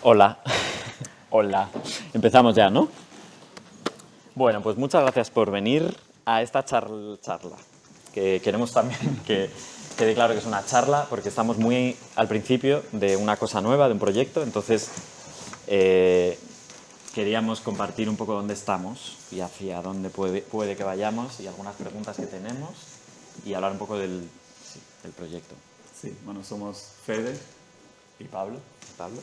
Hola, Hola. empezamos ya, ¿no? Bueno, pues muchas gracias por venir a esta charla, que queremos también que quede claro que es una charla, porque estamos muy al principio de una cosa nueva, de un proyecto, entonces queríamos compartir un poco dónde estamos y hacia dónde puede que vayamos y algunas preguntas que tenemos y hablar un poco del proyecto. Sí, bueno, somos Fede y Pablo. Pablo.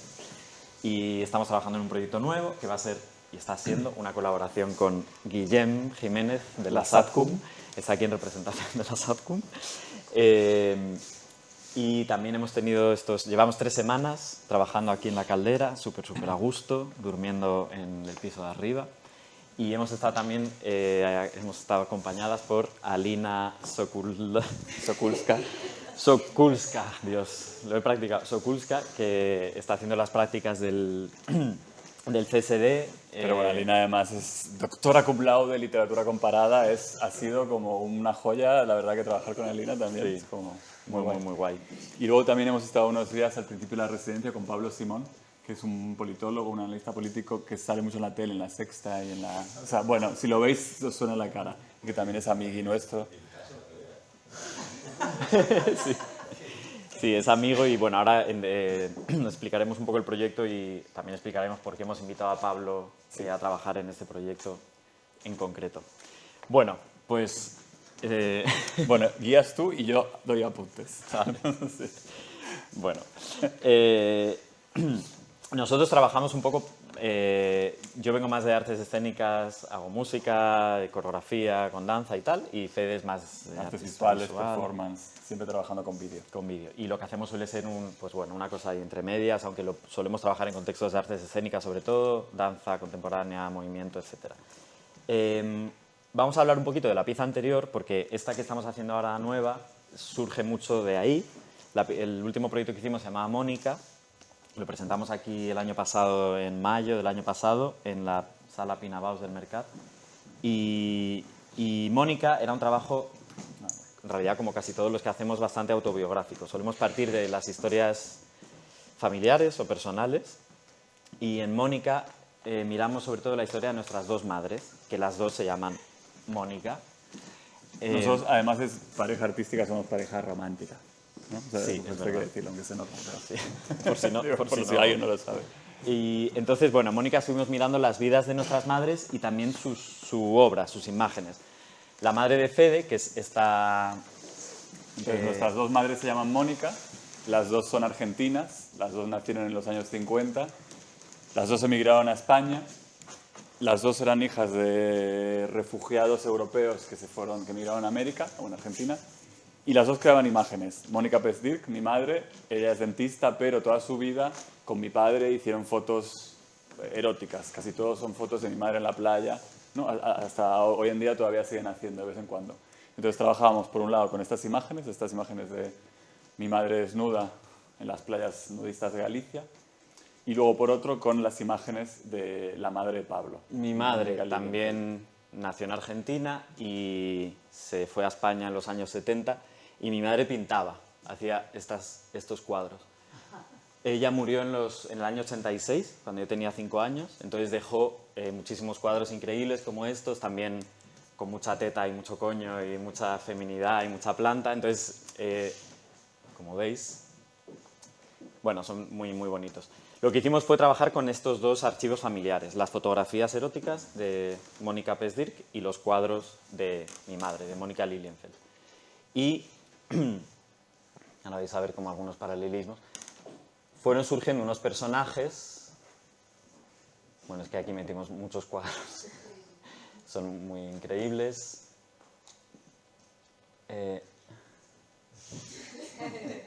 Y estamos trabajando en un proyecto nuevo que va a ser y está siendo una colaboración con Guillem Jiménez de la SATCUM. Está aquí en representación de la SATCUM. Y también llevamos 3 semanas trabajando aquí en la caldera, súper a gusto, durmiendo en el piso de arriba. Y hemos estado acompañadas por Alina Sokulska, Dios, lo he practicado, Sokulska, que está haciendo las prácticas del CSD. Pero bueno, Alina además es doctora cum laude de literatura comparada. Ha sido como una joya, la verdad, que trabajar con Alina también Sí, es como muy guay. muy guay. Y luego también hemos estado unos días al principio de la residencia con Pablo Simón, que es un politólogo, un analista político que sale mucho en la tele, en La Sexta y en la... O sea, bueno, si lo veis os suena la cara, que también es amigui nuestro. Sí, es amigo y bueno, ahora explicaremos un poco el proyecto y también explicaremos por qué hemos invitado a Pablo a trabajar en este proyecto en concreto. Bueno, pues... Bueno, guías tú y yo doy apuntes. No sé. Bueno, nosotros trabajamos un poco, yo vengo más de artes escénicas, hago música, de coreografía, con danza y tal, y Fede es más de Artes artista visuales, visual, performance, siempre trabajando con vídeo. con vídeo. Y lo que hacemos suele ser pues bueno, una cosa ahí entre medias, aunque solemos trabajar en contextos de artes escénicas sobre todo, danza contemporánea, movimiento, etc. Vamos a hablar un poquito de la pieza anterior, porque esta que estamos haciendo ahora nueva surge mucho de ahí. El último proyecto que hicimos se llamaba Mónica, lo presentamos aquí el año pasado, en mayo del año pasado, en la sala Pinabaus del Mercat. Y Mónica era un trabajo, en realidad como casi todos los que hacemos, bastante autobiográfico. Solemos partir de las historias familiares o personales y en Mónica miramos sobre todo la historia de nuestras 2 madres, que las 2 se llaman Mónica. Nosotros, además, es pareja artística, somos pareja romántica. ¿No? O sea, Sí, esto es hay que verdad. decirlo, aunque se nota. Sí. Por si no, Digo, por por si si no. alguien no lo sabe. Y entonces, bueno, Mónica estuvimos mirando las vidas de nuestras madres y también su obra, sus imágenes. La madre de Fede, que es esta... Entonces, nuestras 2 madres se llaman Mónica, las 2 son argentinas, las 2 nacieron en los años 50, las 2 emigraron a España, las 2 eran hijas de refugiados europeos que emigraron a América, o en Argentina, y las 2 creaban imágenes. Mónica Pezdirk, mi madre, ella es dentista, pero toda su vida con mi padre hicieron fotos eróticas. Casi todos son fotos de mi madre en la playa, ¿no? Hasta hoy en día todavía siguen haciendo de vez en cuando. Entonces trabajábamos por un lado con estas imágenes de mi madre desnuda en las playas nudistas de Galicia, y luego por otro con las imágenes de la madre de Pablo. Mi madre también nació en Argentina y se fue a España en los años 70 y mi madre pintaba, hacía estos cuadros. Ella murió en el año 86, cuando yo tenía 5 años, entonces dejó muchísimos cuadros increíbles como estos, también con mucha teta y mucho coño y mucha feminidad y mucha planta, entonces, como veis, bueno, son muy bonitos. Lo que hicimos fue trabajar con estos 2 archivos familiares, las fotografías eróticas de Mónica Pezdirk y los cuadros de mi madre, de Mónica Lilienfeld. Y, ahora vais a ver como algunos paralelismos, fueron surgiendo unos personajes, bueno, es que aquí metimos muchos cuadros, son muy increíbles.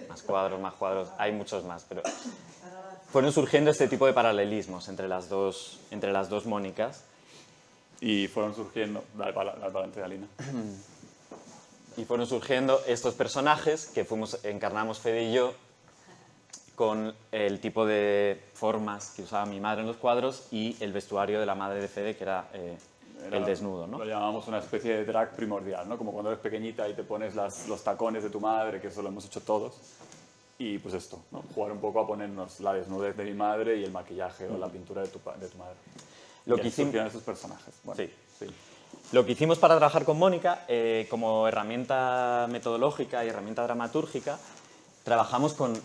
Más cuadros, hay muchos más, pero fueron surgiendo este tipo de paralelismos entre las dos Mónicas. Y fueron surgiendo, dale para adelante, Alina. Y fueron surgiendo estos personajes que encarnamos Fede y yo con el tipo de formas que usaba mi madre en los cuadros y el vestuario de la madre de Fede, que era el desnudo, ¿no? Lo llamamos una especie de drag primordial, ¿no? Como cuando eres pequeñita y te pones los tacones de tu madre, que eso lo hemos hecho todos. y pues esto, ¿no? Jugar un poco a ponernos la desnudez de mi madre y el maquillaje o la pintura de tu madre. Lo y que así hicimos... surgieron esos personajes. Bueno, Sí. sí. Lo que hicimos para trabajar con Mónica, como herramienta metodológica y herramienta dramatúrgica, trabajamos con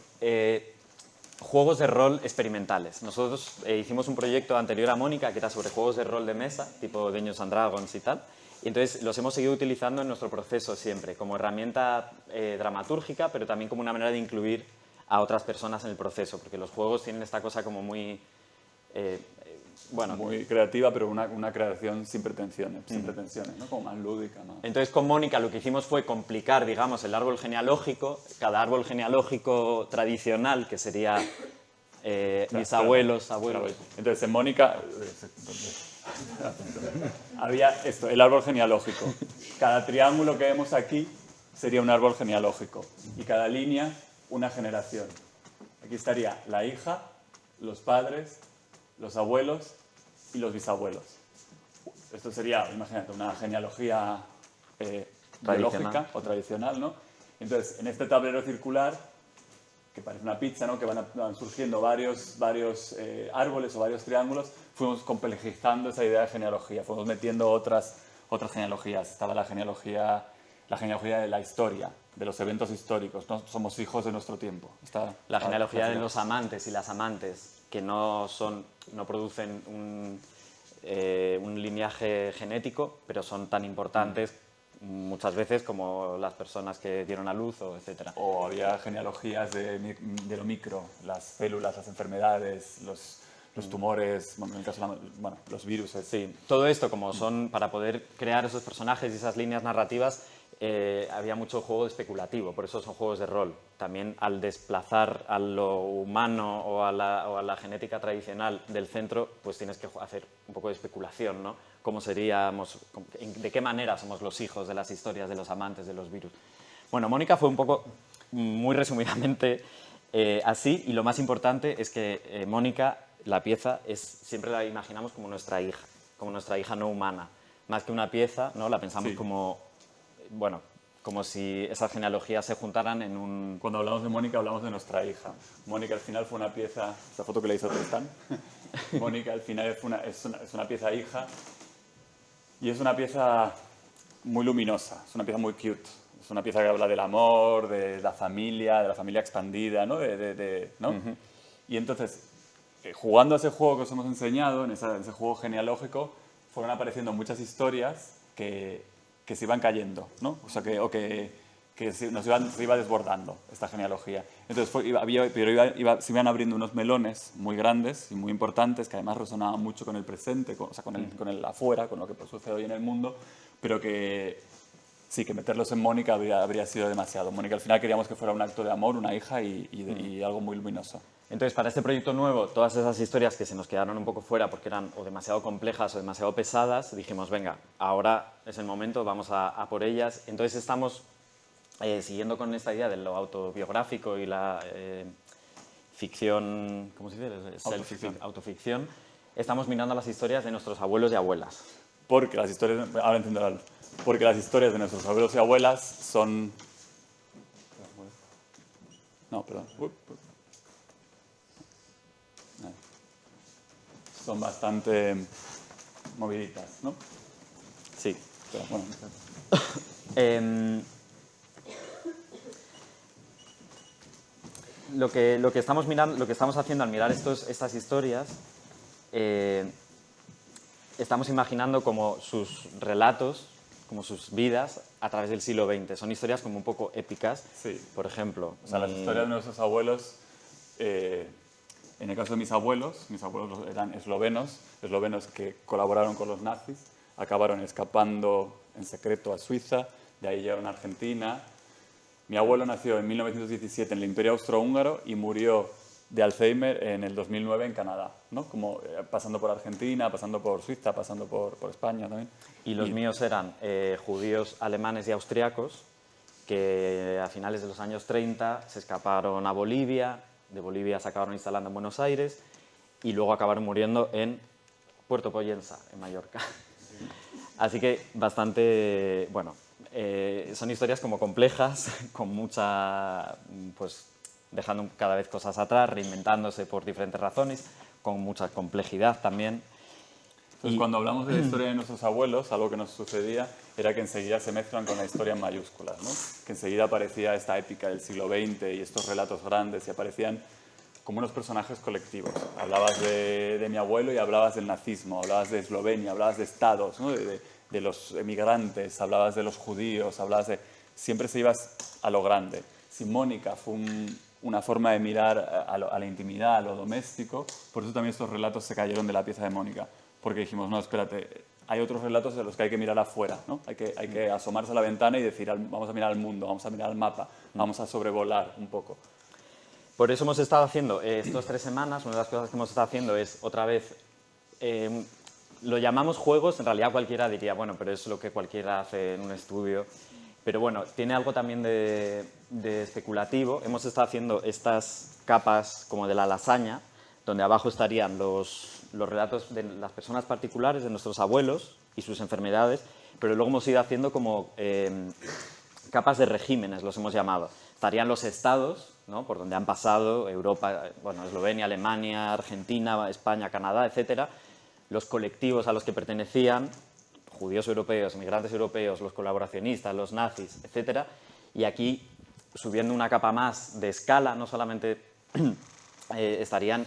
juegos de rol experimentales. Nosotros hicimos un proyecto anterior a Mónica que era sobre juegos de rol de mesa, tipo Dungeons and Dragons y tal, y entonces los hemos seguido utilizando en nuestro proceso siempre, como herramienta dramatúrgica, pero también como una manera de incluir a otras personas en el proceso, porque los juegos tienen esta cosa como muy... bueno, muy creativa, pero una creación sin pretensiones, ¿no? Como más lúdica, más... Entonces con Mónica lo que hicimos fue complicar, digamos, el árbol genealógico, cada árbol genealógico tradicional, que sería bisabuelos, abuelos... Entonces en Mónica había esto, el árbol genealógico. Cada triángulo que vemos aquí sería un árbol genealógico y cada línea una generación. Aquí estaría la hija, los padres, los abuelos y los bisabuelos. Esto sería, imagínate, una genealogía biológica o tradicional, ¿no? Entonces, en este tablero circular, que parece una pizza, ¿no? Que van surgiendo varios árboles o varios triángulos, fuimos complejizando esa idea de genealogía, fuimos metiendo otras genealogías. Estaba la genealogía de la historia, de los eventos históricos, ¿no? Somos hijos de nuestro tiempo. La genealogía de los amantes y las amantes, que no producen un lineaje genético, pero son tan importantes muchas veces como las personas que dieron a luz, etc. O había genealogías de lo micro, las células, las enfermedades, los tumores, bueno, en el caso los virus. Sí, todo esto como son para poder crear esos personajes y esas líneas narrativas. Había mucho juego especulativo, por eso son juegos de rol. También al desplazar a lo humano o a la genética tradicional del centro, pues tienes que hacer un poco de especulación, ¿no? ¿Cómo seríamos, de qué manera somos los hijos de las historias, de los amantes, de los virus? Bueno, Mónica fue un poco, muy resumidamente, así, y lo más importante es que Mónica, la pieza, siempre la imaginamos como nuestra hija no humana. Más que una pieza, ¿no? La pensamos Sí. como... Bueno, como si esas genealogías se juntaran en un... Cuando hablamos de Mónica, hablamos de nuestra hija. Mónica al final fue una pieza, esta foto que le hizo Tristán, Mónica al final es una pieza hija y es una pieza muy luminosa, es una pieza muy cute. Es una pieza que habla del amor, de la familia expandida, ¿no? ¿no? Y entonces, jugando a ese juego que os hemos enseñado, en ese juego genealógico, fueron apareciendo muchas historias que se iban cayendo, ¿no? O sea, que se iba desbordando esta genealogía. Entonces se iban abriendo unos melones muy grandes y muy importantes, que además resonaban mucho con el presente, con el afuera, con lo que sucede hoy en el mundo, pero que sí, que meterlos en Mónica habría sido demasiado. Mónica al final queríamos que fuera un acto de amor, una hija y algo muy luminoso. Entonces, para este proyecto nuevo, todas esas historias que se nos quedaron un poco fuera porque eran o demasiado complejas o demasiado pesadas, dijimos, venga, ahora es el momento, vamos a por ellas. Entonces estamos siguiendo con esta idea de lo autobiográfico y la ficción, ¿cómo se dice? Autoficción. Estamos mirando las historias de nuestros abuelos y abuelas. Porque las historias, ahora entiendo, porque las historias de nuestros abuelos y abuelas son... No, perdón. Son bastante moviditas, ¿no? Sí. Pero, bueno, lo que estamos mirando, lo que estamos haciendo al mirar estas historias, estamos imaginando como sus relatos, como sus vidas a través del siglo XX. Son historias como un poco épicas. Sí. Por ejemplo, o sea, las historias de nuestros abuelos, en el caso de mis abuelos eran eslovenos que colaboraron con los nazis, acabaron escapando en secreto a Suiza, de ahí llegaron a Argentina. Mi abuelo nació en 1917 en el Imperio Austrohúngaro y murió de Alzheimer en el 2009 en Canadá, ¿no? Como pasando por Argentina, pasando por Suiza, pasando por España también. Y los míos eran judíos, alemanes y austriacos que a finales de los años 30 se escaparon a Bolivia, de Bolivia se acabaron instalando en Buenos Aires y luego acabaron muriendo en Puerto Pollensa, en Mallorca. Así que bastante, bueno, son historias como complejas, con mucha, pues, dejando cada vez cosas atrás, reinventándose por diferentes razones, con mucha complejidad también. Entonces, cuando hablamos de la historia de nuestros abuelos, algo que nos sucedía era que enseguida se mezclan con la historia en mayúsculas, ¿no? Que enseguida aparecía esta épica del siglo XX y estos relatos grandes y aparecían como unos personajes colectivos. Hablabas de mi abuelo y hablabas del nazismo, hablabas de Eslovenia, hablabas de estados, ¿no? de los emigrantes, hablabas de los judíos, hablabas de... Siempre se ibas a lo grande. Si Mónica fue una forma de mirar a la intimidad, a lo doméstico, por eso también estos relatos se cayeron de la pieza de Mónica. Porque dijimos, no, espérate, hay otros relatos de los que hay que mirar afuera, ¿no? Hay que asomarse a la ventana y decir, vamos a mirar al mundo, vamos a mirar al mapa, vamos a sobrevolar un poco. Por eso hemos estado haciendo estas 3 semanas, una de las cosas que hemos estado haciendo es, otra vez, lo llamamos juegos, en realidad cualquiera diría, bueno, pero es lo que cualquiera hace en un estudio. Pero bueno, tiene algo también de especulativo. Hemos estado haciendo estas capas como de la lasaña, donde abajo estarían los relatos de las personas particulares, de nuestros abuelos y sus enfermedades, pero luego hemos ido haciendo como capas de regímenes, los hemos llamado. Estarían los estados, ¿no? Por donde han pasado Europa, bueno, Eslovenia, Alemania, Argentina, España, Canadá, etcétera, los colectivos a los que pertenecían, judíos europeos, migrantes europeos, los colaboracionistas, los nazis, etcétera, y aquí, subiendo una capa más de escala, no solamente estarían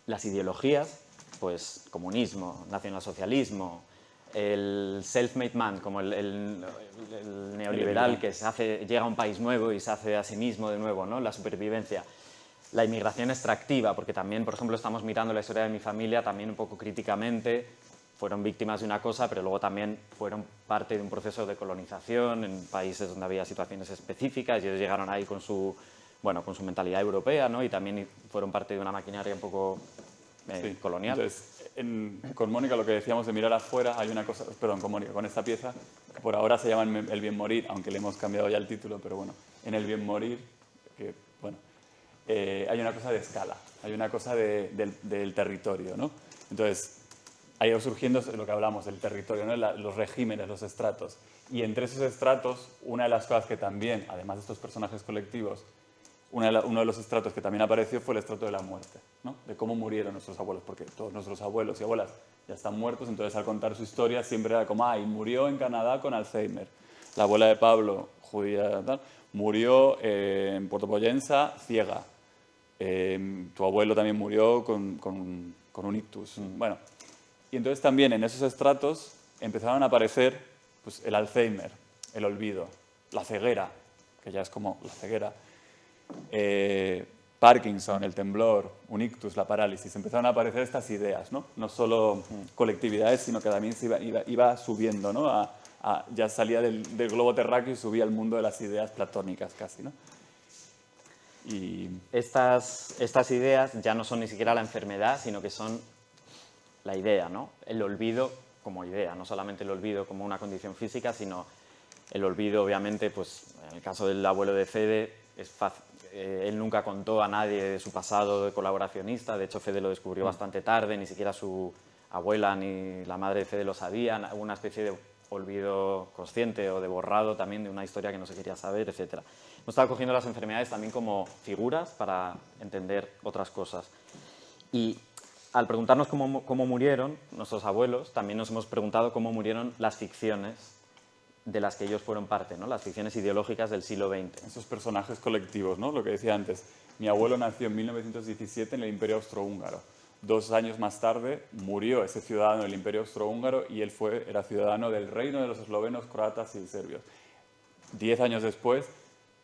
las ideologías, pues comunismo, nacionalsocialismo, el self-made man, como el neoliberal que llega a un país nuevo y se hace a sí mismo de nuevo, ¿no? La supervivencia. La inmigración extractiva, porque también, por ejemplo, estamos mirando la historia de mi familia también un poco críticamente. Fueron víctimas de una cosa, pero luego también fueron parte de un proceso de colonización en países donde había situaciones específicas y ellos llegaron ahí con su mentalidad europea, ¿no? Y también fueron parte de una maquinaria un poco colonial. Entonces, con Mónica lo que decíamos de mirar afuera, hay una cosa, perdón, con Mónica, con esta pieza, que por ahora se llama El bien morir, aunque le hemos cambiado ya el título, pero bueno, en El bien morir, que bueno, hay una cosa de escala, hay una cosa del territorio, ¿no? Entonces, ha ido surgiendo lo que hablamos del territorio, ¿no? Los regímenes, los estratos. Y entre esos estratos, una de las cosas que también, además de estos personajes colectivos, uno de los estratos que también apareció fue el estrato de la muerte, ¿no? De cómo murieron nuestros abuelos, porque todos nuestros abuelos y abuelas ya están muertos, entonces al contar su historia siempre era como, y murió en Canadá con Alzheimer. La abuela de Pablo, judía, tal, murió en Puerto Poyensa ciega. Tu abuelo también murió con un ictus. Bueno, y entonces también en esos estratos empezaron a aparecer pues, el Alzheimer, el olvido, la ceguera, que ya es como la ceguera, Parkinson, el temblor, un ictus, la parálisis. Empezaron a aparecer estas ideas, ¿no? No solo colectividades, sino que también se iba subiendo, ¿no? Ya salía del globo terráqueo y subía al mundo de las ideas platónicas casi, ¿no? Y Estas ideas ya no son ni siquiera la enfermedad, sino que son la idea, ¿no? El olvido como idea, no solamente el olvido como una condición física, sino el olvido, obviamente, pues en el caso del abuelo de Fede, es fácil. Él nunca contó a nadie de su pasado de colaboracionista, de hecho Fede lo descubrió bastante tarde, ni siquiera su abuela ni la madre de Fede lo sabían, hubo una especie de olvido consciente o de borrado también de una historia que no se quería saber, etc. Hemos estado cogiendo las enfermedades también como figuras para entender otras cosas. Y al preguntarnos cómo murieron nuestros abuelos, también nos hemos preguntado cómo murieron las ficciones de las que ellos fueron parte, ¿no? Las ficciones ideológicas del siglo XX. Esos personajes colectivos, ¿no? Lo que decía antes. Mi abuelo nació en 1917 en el Imperio Austrohúngaro. 2 años más tarde murió ese ciudadano del Imperio Austrohúngaro y él era ciudadano del reino de los eslovenos, croatas y serbios. 10 años después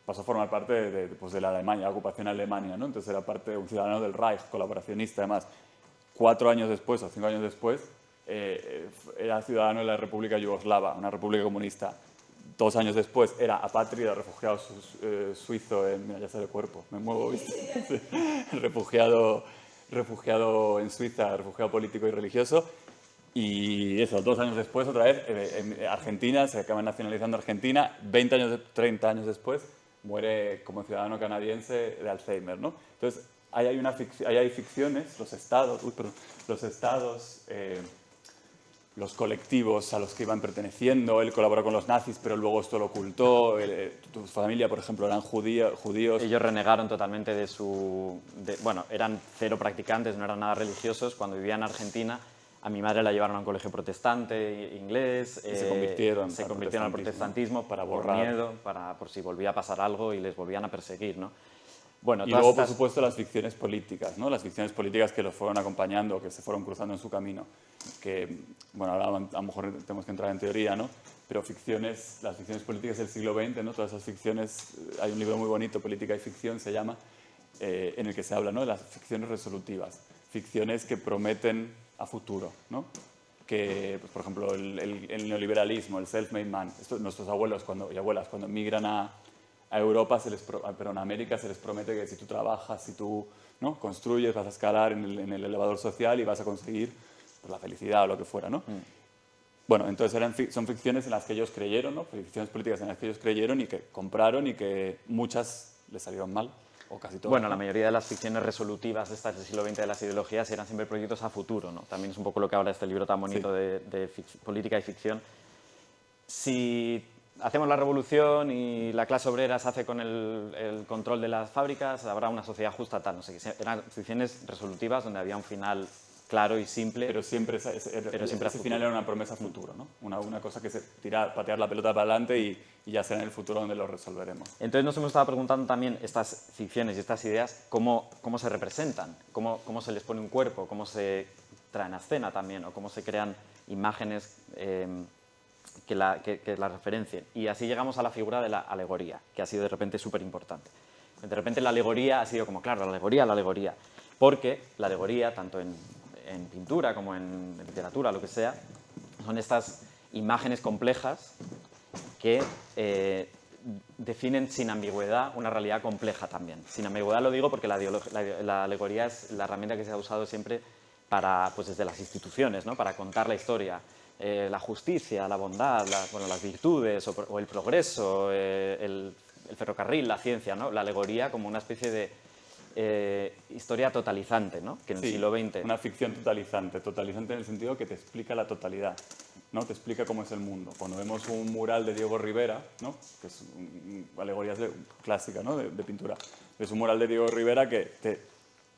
pasó a formar parte de la Alemania, la ocupación alemana, ¿no? Entonces era parte de un ciudadano del Reich, colaboracionista además. 4 años después o 5 años después era ciudadano de la República Yugoslava, una república comunista. 2 años después era apátrida, refugiado suizo, mira, ya sale el cuerpo, me muevo, ¿viste? refugiado en Suiza, refugiado político y religioso. Y eso, 2 años después, otra vez, en Argentina, se acaba nacionalizando Argentina. 30 años después, muere como ciudadano canadiense de Alzheimer, ¿no? Entonces, ahí hay ficciones, los estados los colectivos a los que iban perteneciendo. Él colaboró con los nazis, pero luego esto lo ocultó. Tu familia, por ejemplo, eran judíos. Ellos renegaron totalmente de su... bueno, eran cero practicantes, no eran nada religiosos. Cuando vivía en Argentina, a mi madre la llevaron a un colegio protestante inglés. Y se convirtieron al protestantismo para por borrar. miedo, por si volvía a pasar algo y les volvían a perseguir, ¿no? Bueno, Y luego, por supuesto, las ficciones políticas, ¿no? Las ficciones políticas que los fueron acompañando, que se fueron cruzando en su camino. Que, bueno, ahora a lo mejor tenemos que entrar en teoría, ¿no? Pero las ficciones políticas del siglo XX, ¿no? Todas esas ficciones, hay un libro muy bonito, Política y Ficción, se llama, en el que se habla, ¿no? De las ficciones resolutivas. Ficciones que prometen a futuro, ¿no? Que, pues, por ejemplo, el neoliberalismo, el self-made man. Nuestros abuelos y abuelas, cuando migran a Europa, a América, se les promete que si tú trabajas, si tú, ¿no? construyes, vas a escalar en el elevador social y vas a conseguir pues, la felicidad o lo que fuera, ¿no? Bueno, entonces son ficciones en las que ellos creyeron, ¿no? Ficciones políticas en las que ellos creyeron y que compraron y que muchas les salieron mal, o casi todas. Bueno, ¿no? la mayoría de las ficciones resolutivas estas del siglo XX de las ideologías eran siempre proyectos a futuro, ¿no? También es un poco lo que habla este libro tan bonito de política y ficción. Si hacemos la revolución y la clase obrera se hace con el control de las fábricas, habrá una sociedad justa, tal, no sé qué. Eran ficciones resolutivas donde había un final claro y simple. Pero siempre ese final era una promesa a futuro, ¿no? Una cosa que se patear la pelota para adelante y ya será en el futuro donde lo resolveremos. Entonces nos hemos estado preguntando también estas ficciones y estas ideas, cómo se representan, cómo se les pone un cuerpo, cómo se traen a escena también, o cómo se crean imágenes que la referencien. Y así llegamos a la figura de la alegoría, que ha sido de repente súper importante. De repente la alegoría ha sido como, claro, la alegoría. Porque la alegoría, tanto en pintura como en literatura, lo que sea, son estas imágenes complejas que definen sin ambigüedad una realidad compleja también. Sin ambigüedad lo digo porque la alegoría es la herramienta que se ha usado siempre pues desde las instituciones, ¿no? Para contar la historia. La justicia, la bondad, las virtudes o el progreso, el ferrocarril, la ciencia, ¿no? La alegoría como una especie de historia totalizante, ¿no? Que en el siglo XX... Una ficción totalizante en el sentido que te explica la totalidad, ¿no? Te explica cómo es el mundo. Cuando vemos un mural de Diego Rivera, ¿no? Que es una alegoría clásica, ¿no? de pintura, es un mural de Diego Rivera que te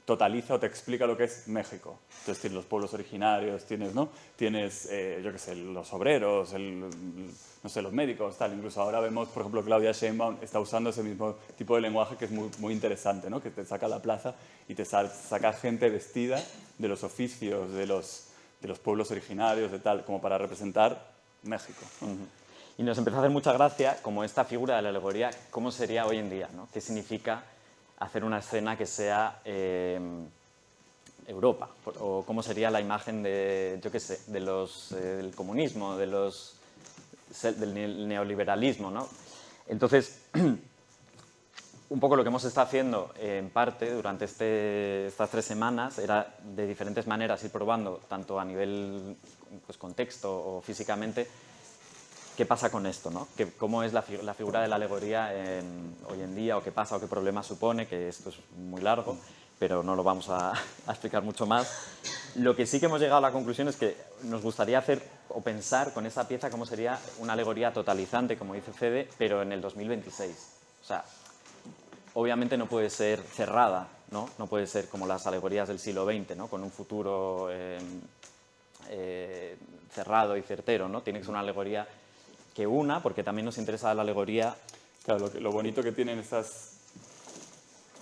totaliza o te explica lo que es México. Entonces tienes los pueblos originarios, tienes, ¿no? Tienes yo qué sé, los obreros, no sé, los médicos, tal. Incluso ahora vemos, por ejemplo, Claudia Sheinbaum está usando ese mismo tipo de lenguaje que es muy interesante, ¿no? Que te saca a la plaza y te saca gente vestida de los oficios, de los pueblos originarios, de tal, como para representar México, ¿no? Y nos empezó a hacer mucha gracia, como esta figura de la alegoría, cómo sería hoy en día, ¿no? ¿Qué significa hacer una escena que sea Europa? O cómo sería la imagen de, yo qué sé, del comunismo, del neoliberalismo, ¿no? Entonces, un poco lo que hemos estado haciendo en parte durante estas 3 semanas era de diferentes maneras ir probando, tanto a nivel pues, contexto o físicamente, qué pasa con esto, ¿no? Cómo es la figura de la alegoría hoy en día, o qué pasa o qué problema supone, que esto es muy largo, pero no lo vamos a explicar mucho más. Lo que sí que hemos llegado a la conclusión es que nos gustaría hacer o pensar con esa pieza cómo sería una alegoría totalizante, como dice Fede, pero en el 2026. O sea, obviamente no puede ser cerrada, ¿no? No puede ser como las alegorías del siglo XX, ¿no? Con un futuro cerrado y certero, ¿no? Tiene que ser una alegoría que una, porque también nos interesa la alegoría. Claro, lo bonito que tienen estas...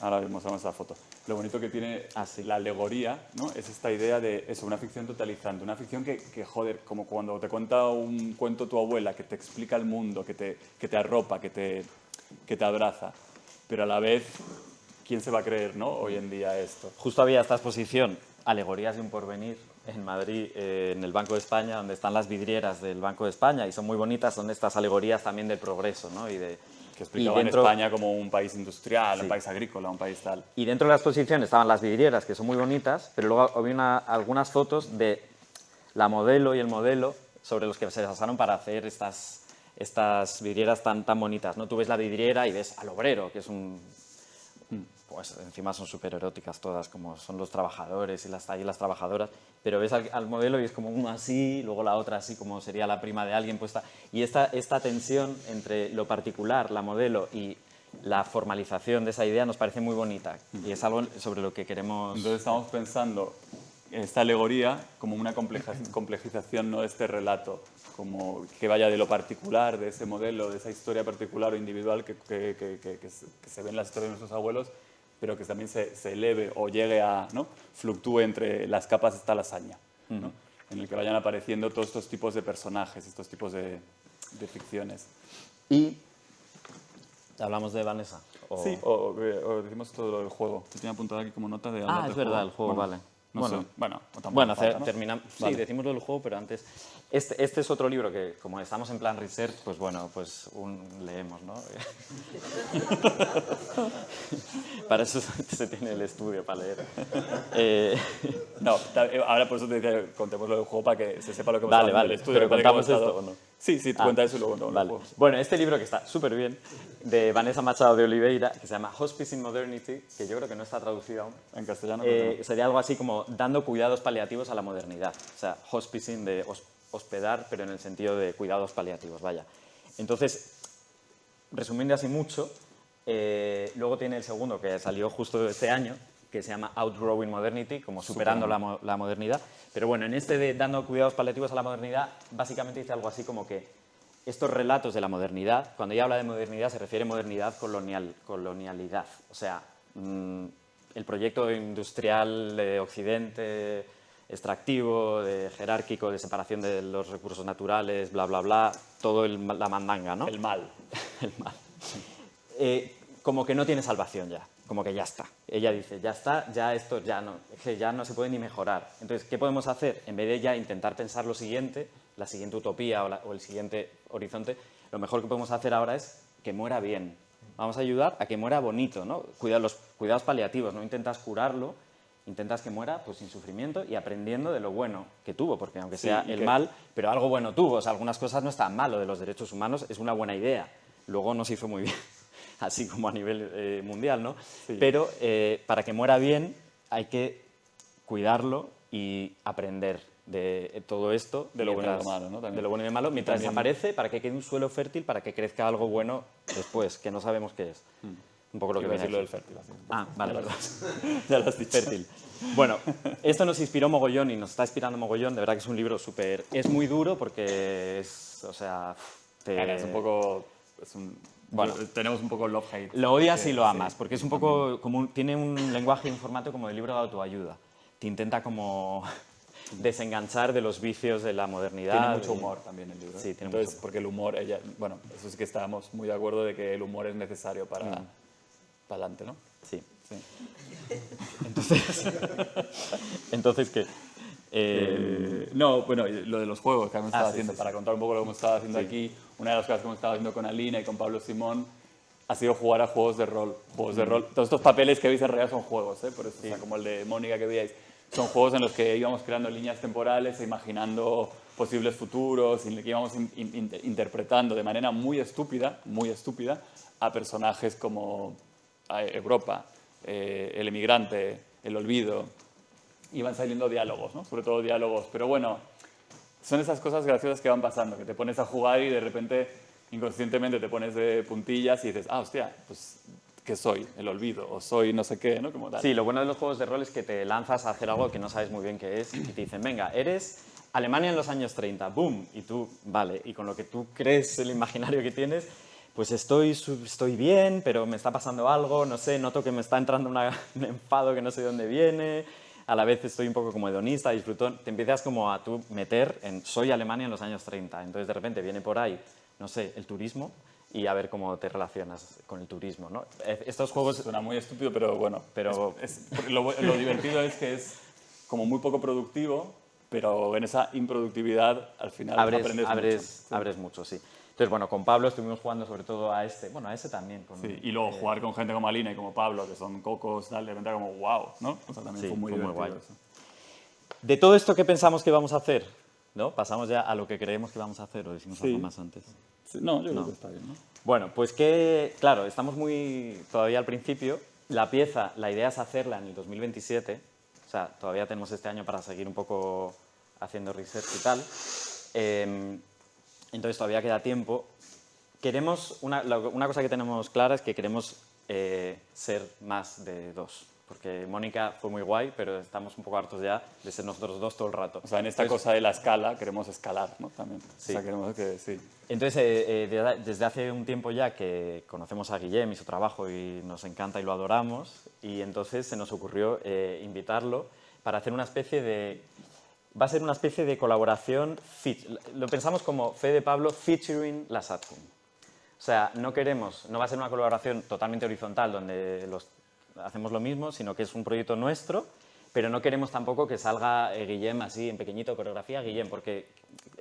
Ahora mostramos esa foto. Lo bonito que tiene la alegoría, ¿no? Es esta idea de eso, una ficción totalizante, una ficción que, joder, como cuando te cuenta un cuento tu abuela, que te explica el mundo, que te arropa, que te abraza, pero a la vez, ¿quién se va a creer, ¿no? Hoy en día esto? Justo había esta exposición, Alegorías de un porvenir, en Madrid, en el Banco de España, donde están las vidrieras del Banco de España, y son muy bonitas, son estas alegorías también del progreso, ¿no? Que explicaban España como un país industrial, un país agrícola, un país tal. Y dentro de la exposición estaban las vidrieras, que son muy bonitas, pero luego había algunas fotos de la modelo y el modelo sobre los que se basaron para hacer estas vidrieras tan bonitas, ¿no? Tú ves la vidriera y ves al obrero, que es pues encima son súper eróticas todas, como son los trabajadores y las trabajadoras, pero ves al modelo y es como uno así, luego la otra así, como sería la prima de alguien puesta. Y esta tensión entre lo particular, la modelo, y la formalización de esa idea nos parece muy bonita, y es algo sobre lo que queremos... Entonces estamos pensando en esta alegoría como una complejización, ¿no?, de este relato, como que vaya de lo particular, de ese modelo, de esa historia particular o individual que se ve en las historias de nuestros abuelos, pero que también se eleve o llegue a, ¿no?, fluctúe entre las capas de esta lasaña, ¿no?, en el que vayan apareciendo todos estos tipos de personajes, estos tipos de ficciones. Y hablamos de Vanessa. Sí, o decimos todo lo del juego. Yo tenía apuntado aquí como nota de hablar del Es verdad, juego. el juego, Bueno, vale. No sé. Bueno, tampoco Bueno, falta, ¿no? terminamos. Vale. Sí, decimos lo del juego, pero antes. Este es otro libro que, como estamos en plan research, pues bueno, pues leemos, ¿no? Para eso se tiene el estudio, para leer. No, ahora por eso te decía, contemos lo del juego para que se sepa lo que hemos Vale, hablado vale. del estudio. Pero Me parece que contamos hemos estado- esto, ¿o no? Sí, cuenta eso y luego contamos Vale. el juego. Bueno, este libro que está súper bien, de Vanessa Machado de Oliveira, que se llama Hospice in Modernity, que yo creo que no está traducido aún. En castellano. Pero no. Sería algo así como dando cuidados paliativos a la modernidad. O sea, hospicing de hospedar, pero en el sentido de cuidados paliativos, vaya. Entonces, resumiendo así mucho, luego tiene el segundo que salió justo este año, que se llama Outgrowing Modernity, como superando la modernidad. Pero bueno, en este de dando cuidados paliativos a la modernidad, básicamente dice algo así como que estos relatos de la modernidad, cuando ella habla de modernidad se refiere a modernidad colonialidad. O sea, el proyecto industrial de Occidente, extractivo, de jerárquico, de separación de los recursos naturales, bla, bla, bla, todo la mandanga, ¿no? El mal. El mal. Como que no tiene salvación ya, como que ya está. Ella dice, ya está, ya esto ya no, es que ya no se puede ni mejorar. Entonces, ¿qué podemos hacer? En vez de ya intentar pensar lo siguiente, la siguiente utopía o el siguiente horizonte, lo mejor que podemos hacer ahora es que muera bien. Vamos a ayudar a que muera bonito, ¿no? Los cuidados paliativos, no intentas curarlo, intentas que muera pues sin sufrimiento y aprendiendo de lo bueno que tuvo, porque aunque sea el mal, pero algo bueno tuvo. O sea, algunas cosas no están mal, lo de los derechos humanos es una buena idea. Luego no se hizo muy bien, así como a nivel mundial, ¿no? Sí. Pero para que muera bien hay que cuidarlo y aprender de todo esto. De lo bueno y de lo malo, ¿no? También. De lo bueno y de lo malo, mientras desaparece, para que quede un suelo fértil, para que crezca algo bueno después, que no sabemos qué es. Un poco lo que viene decir lo aquí. del fértil. Así. Vale, perdón. Ya lo has dicho. Fértil. Bueno, esto nos inspiró mogollón y nos está inspirando mogollón. De verdad que es un libro súper... Es muy duro porque es... O sea... Es un poco... Bueno, tenemos un poco love-hate. Lo odias y lo amas, porque es un poco... tiene un lenguaje y un formato como de libro de autoayuda. Te intenta como desenganchar de los vicios de la modernidad. Tiene mucho humor también el libro. Sí, tiene Entonces, mucho humor. porque el humor, bueno, eso sí que estábamos muy de acuerdo de que el humor es necesario para adelante, ¿no? Sí. Sí. Entonces ¿qué? No, bueno, lo de los juegos que hemos estado haciendo, sí. para contar un poco lo que hemos estado haciendo aquí, una de las cosas que hemos estado haciendo con Alina y con Pablo Simón ha sido jugar a juegos de rol. Juegos de rol. Todos estos papeles que veis en realidad son juegos, ¿eh? Por eso, o sea, como el de Mónica que veíais. Son juegos en los que íbamos creando líneas temporales e imaginando posibles futuros y que íbamos interpretando de manera muy estúpida, a personajes como Europa, el emigrante, el olvido. Iban saliendo diálogos, ¿no? Sobre todo diálogos. Pero bueno, son esas cosas graciosas que van pasando, que te pones a jugar y de repente inconscientemente te pones de puntillas y dices, hostia, pues ¿qué soy? El olvido, o soy no sé qué, ¿no? Como tal. Sí, lo bueno de los juegos de rol es que te lanzas a hacer algo que no sabes muy bien qué es y te dicen, venga, eres Alemania en los años 30, ¡boom! Y tú, vale, y con lo que tú crees, el imaginario que tienes, pues estoy bien, pero me está pasando algo, no sé, noto que me está entrando un enfado que no sé de dónde viene, a la vez estoy un poco como hedonista, disfrutón, te empiezas como a tú meter en soy Alemania en los años 30, entonces de repente viene por ahí, no sé, el turismo, y a ver cómo te relacionas con el turismo, ¿no? Estos juegos... Suena muy estúpido, pero bueno. Lo divertido es que es como muy poco productivo, pero en esa improductividad al final aprendes mucho. Abres mucho, sí. Entonces, bueno, con Pablo estuvimos jugando sobre todo a este, bueno, a ese también. Sí, y luego jugar con gente como Alina y como Pablo, que son cocos, tal, de repente como wow, ¿no? O sea, también Sí, fue muy divertido guay. eso. De todo esto que pensamos que vamos a hacer, ¿no? Pasamos ya a lo que creemos que vamos a hacer, o decimos algo más antes. Sí, no, yo creo que está bien, ¿no? Bueno, pues que, claro, estamos muy todavía al principio, La pieza, la idea es hacerla en el 2027, o sea, todavía tenemos este año para seguir un poco haciendo research y tal. Entonces todavía queda tiempo. Queremos, una cosa que tenemos clara es que queremos ser más de dos. Porque Mónica fue muy guay, pero estamos un poco hartos ya de ser nosotros dos todo el rato. O sea, en esta cosa de la escala queremos escalar, ¿no? También. Sí. O sea, queremos que sí. Entonces, desde hace un tiempo ya que conocemos a Guillem y su trabajo y nos encanta y lo adoramos, y entonces se nos ocurrió invitarlo para hacer una especie de... Va a ser una especie de colaboración, lo pensamos como Fede Pablo featuring la SATCUM. O sea, no va a ser una colaboración totalmente horizontal donde hacemos lo mismo, sino que es un proyecto nuestro, pero no queremos tampoco que salga Guillem así en pequeñito, coreografía Guillem, porque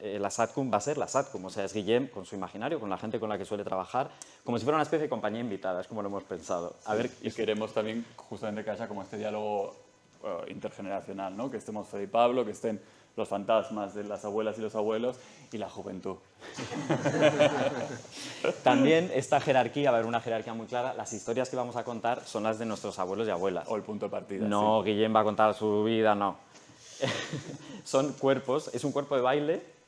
la SATCUM va a ser la SATCUM, o sea, es Guillem con su imaginario, con la gente con la que suele trabajar, como si fuera una especie de compañía invitada, es como lo hemos pensado. A ver, Y queremos también justamente que haya como este diálogo intergeneracional, ¿no? Que estemos Fede y Pablo, que estén los fantasmas de las abuelas y los abuelos y la juventud. También esta jerarquía, va a haber una jerarquía muy clara, las historias que vamos a contar son las de nuestros abuelos y abuelas. O el punto de partida. No, sí. Guillem va a contar su vida, no. Son cuerpos, es un cuerpo de baile.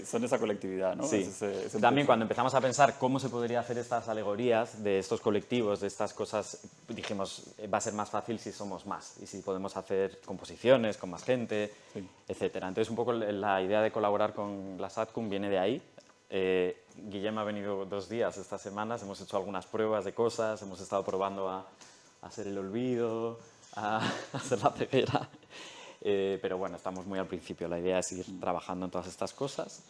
Son esa colectividad, ¿no? Sí. Ese También impulso. cuando empezamos a pensar cómo se podría hacer estas alegorías de estos colectivos, de estas cosas, dijimos, va a ser más fácil si somos más y si podemos hacer composiciones con más gente, Sí. etcétera. Entonces, un poco la idea de colaborar con la SATCUM viene de ahí. Guillem ha venido 2 días estas semanas, hemos hecho algunas pruebas de cosas, hemos estado probando a hacer el olvido, a hacer la ceguera. Pero bueno, estamos muy al principio. La idea es ir trabajando en todas estas cosas.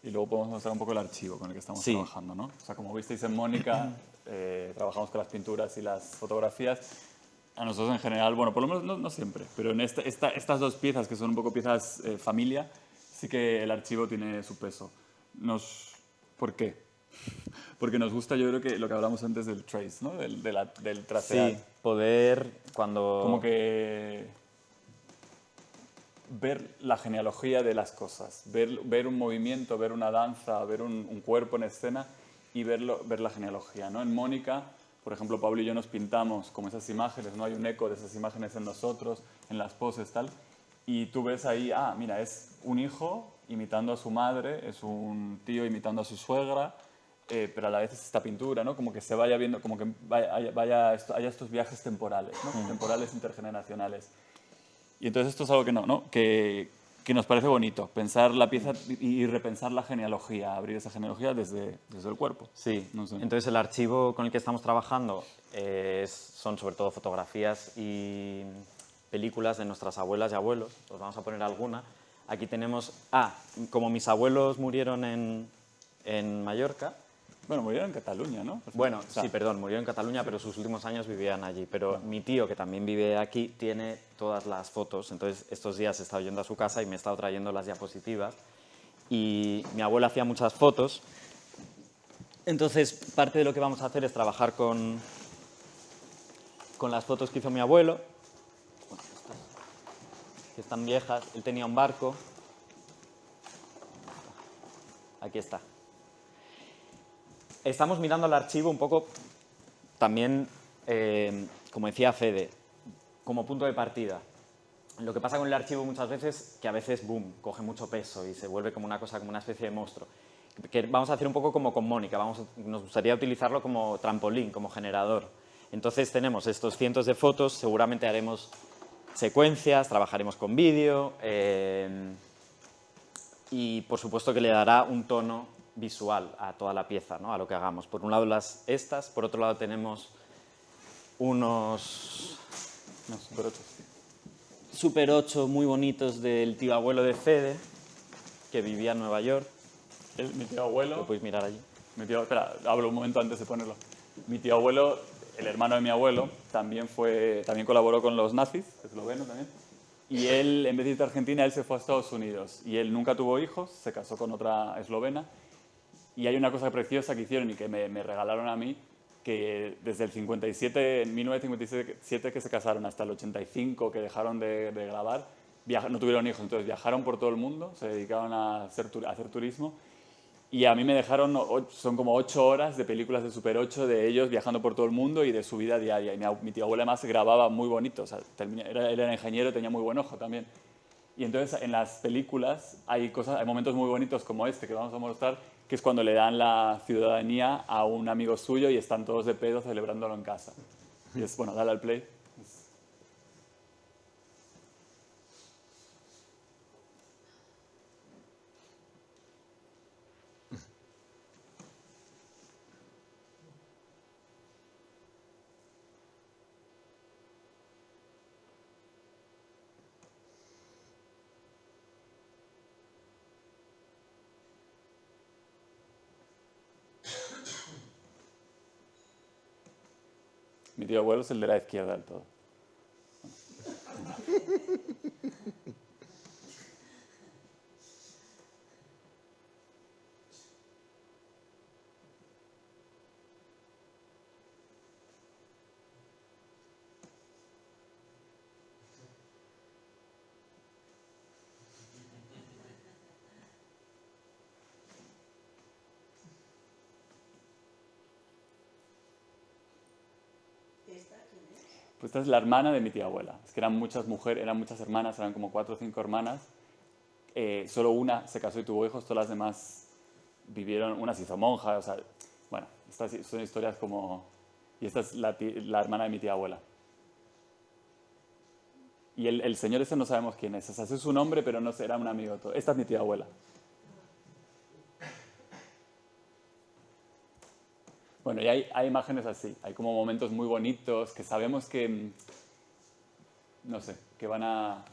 Y luego podemos mostrar un poco el archivo con el que estamos Sí. trabajando, ¿no? O sea, como visteis en Mónica, trabajamos con las pinturas y las fotografías. A nosotros en general, bueno, por lo menos no siempre, pero en estas dos piezas, que son un poco piezas familia, sí que el archivo tiene su peso. ¿Por qué? Porque nos gusta, yo creo que lo que hablamos antes del trace, ¿no? Del tracear. Sí, poder cuando... Como que ver la genealogía de las cosas, ver un movimiento, ver una danza, ver un cuerpo en escena y ver la genealogía, ¿no? En Mónica, por ejemplo, Pablo y yo nos pintamos como esas imágenes, ¿no? Hay un eco de esas imágenes en nosotros, en las poses, tal, y tú ves ahí, mira, es un hijo imitando a su madre, es un tío imitando a su suegra, pero a la vez es esta pintura, ¿no? Como que se vaya viendo, como que haya estos viajes temporales, ¿no? Temporales intergeneracionales. Y entonces esto es algo que nos parece bonito, pensar la pieza y repensar la genealogía, abrir esa genealogía desde el cuerpo. Sí, No sé. entonces el archivo con el que estamos trabajando son sobre todo fotografías y películas de nuestras abuelas y abuelos. Os vamos a poner alguna. Aquí tenemos, como mis abuelos murieron en Mallorca. Bueno, murieron en Cataluña, ¿no? Bueno, O sea, sí, perdón, murió en Cataluña, pero sus últimos años vivían allí. Pero mi tío, que también vive aquí, tiene todas las fotos. Entonces, estos días he estado yendo a su casa y me he estado trayendo las diapositivas. Y mi abuela hacía muchas fotos. Entonces, parte de lo que vamos a hacer es trabajar con las fotos que hizo mi abuelo, que están viejas. Él tenía un barco. Aquí está. Estamos mirando el archivo un poco también, como decía Fede, como punto de partida. Lo que pasa con el archivo muchas veces, que a veces, boom, coge mucho peso y se vuelve como una cosa, como una especie de monstruo. Que vamos a hacer un poco como con Mónica, nos gustaría utilizarlo como trampolín, como generador. Entonces tenemos estos cientos de fotos, seguramente haremos secuencias, trabajaremos con vídeo y por supuesto que le dará un tono visual a toda la pieza, ¿no? A lo que hagamos. Por un lado estas, por otro lado tenemos unos Super 8 muy bonitos del tío abuelo de Fede, que vivía en Nueva York. mi tío abuelo... Lo podéis mirar allí. Espera, hablo un momento antes de ponerlo. Mi tío abuelo, el hermano de mi abuelo, también colaboró con los nazis, esloveno también. Y él, en vez de irse a Argentina, él se fue a Estados Unidos. Y él nunca tuvo hijos, se casó con otra eslovena. Y hay una cosa preciosa que hicieron y que me regalaron a mí, que desde el 57, en 1957 que se casaron hasta el 85 que dejaron de grabar, no tuvieron hijos, entonces viajaron por todo el mundo, se dedicaban a hacer turismo Y a mí me dejaron, son como 8 horas de películas de Super 8 de ellos viajando por todo el mundo y de su vida diaria. Y mi tía abuela además grababa muy bonito, o sea, él era ingeniero, tenía muy buen ojo también. Y entonces en las películas hay cosas, hay momentos muy bonitos como este que vamos a mostrar, que es cuando le dan la ciudadanía a un amigo suyo y están todos de pedo celebrándolo en casa. Y es, bueno, dale al play. Mi tío abuelo es el de la izquierda del todo. Pues esta es la hermana de mi tía abuela. Es que eran muchas mujeres, eran muchas hermanas, eran como 4 o 5 hermanas. Solo una se casó y tuvo hijos, todas las demás vivieron, una se hizo monja, o sea, bueno, estas son historias como... Y esta es la hermana de mi tía abuela. Y el señor ese no sabemos quién es, o sea, ese es su nombre, pero no sé, era un amigo. Esta es mi tía abuela. Bueno, y hay imágenes así, hay como momentos muy bonitos que sabemos que, no sé, que van a...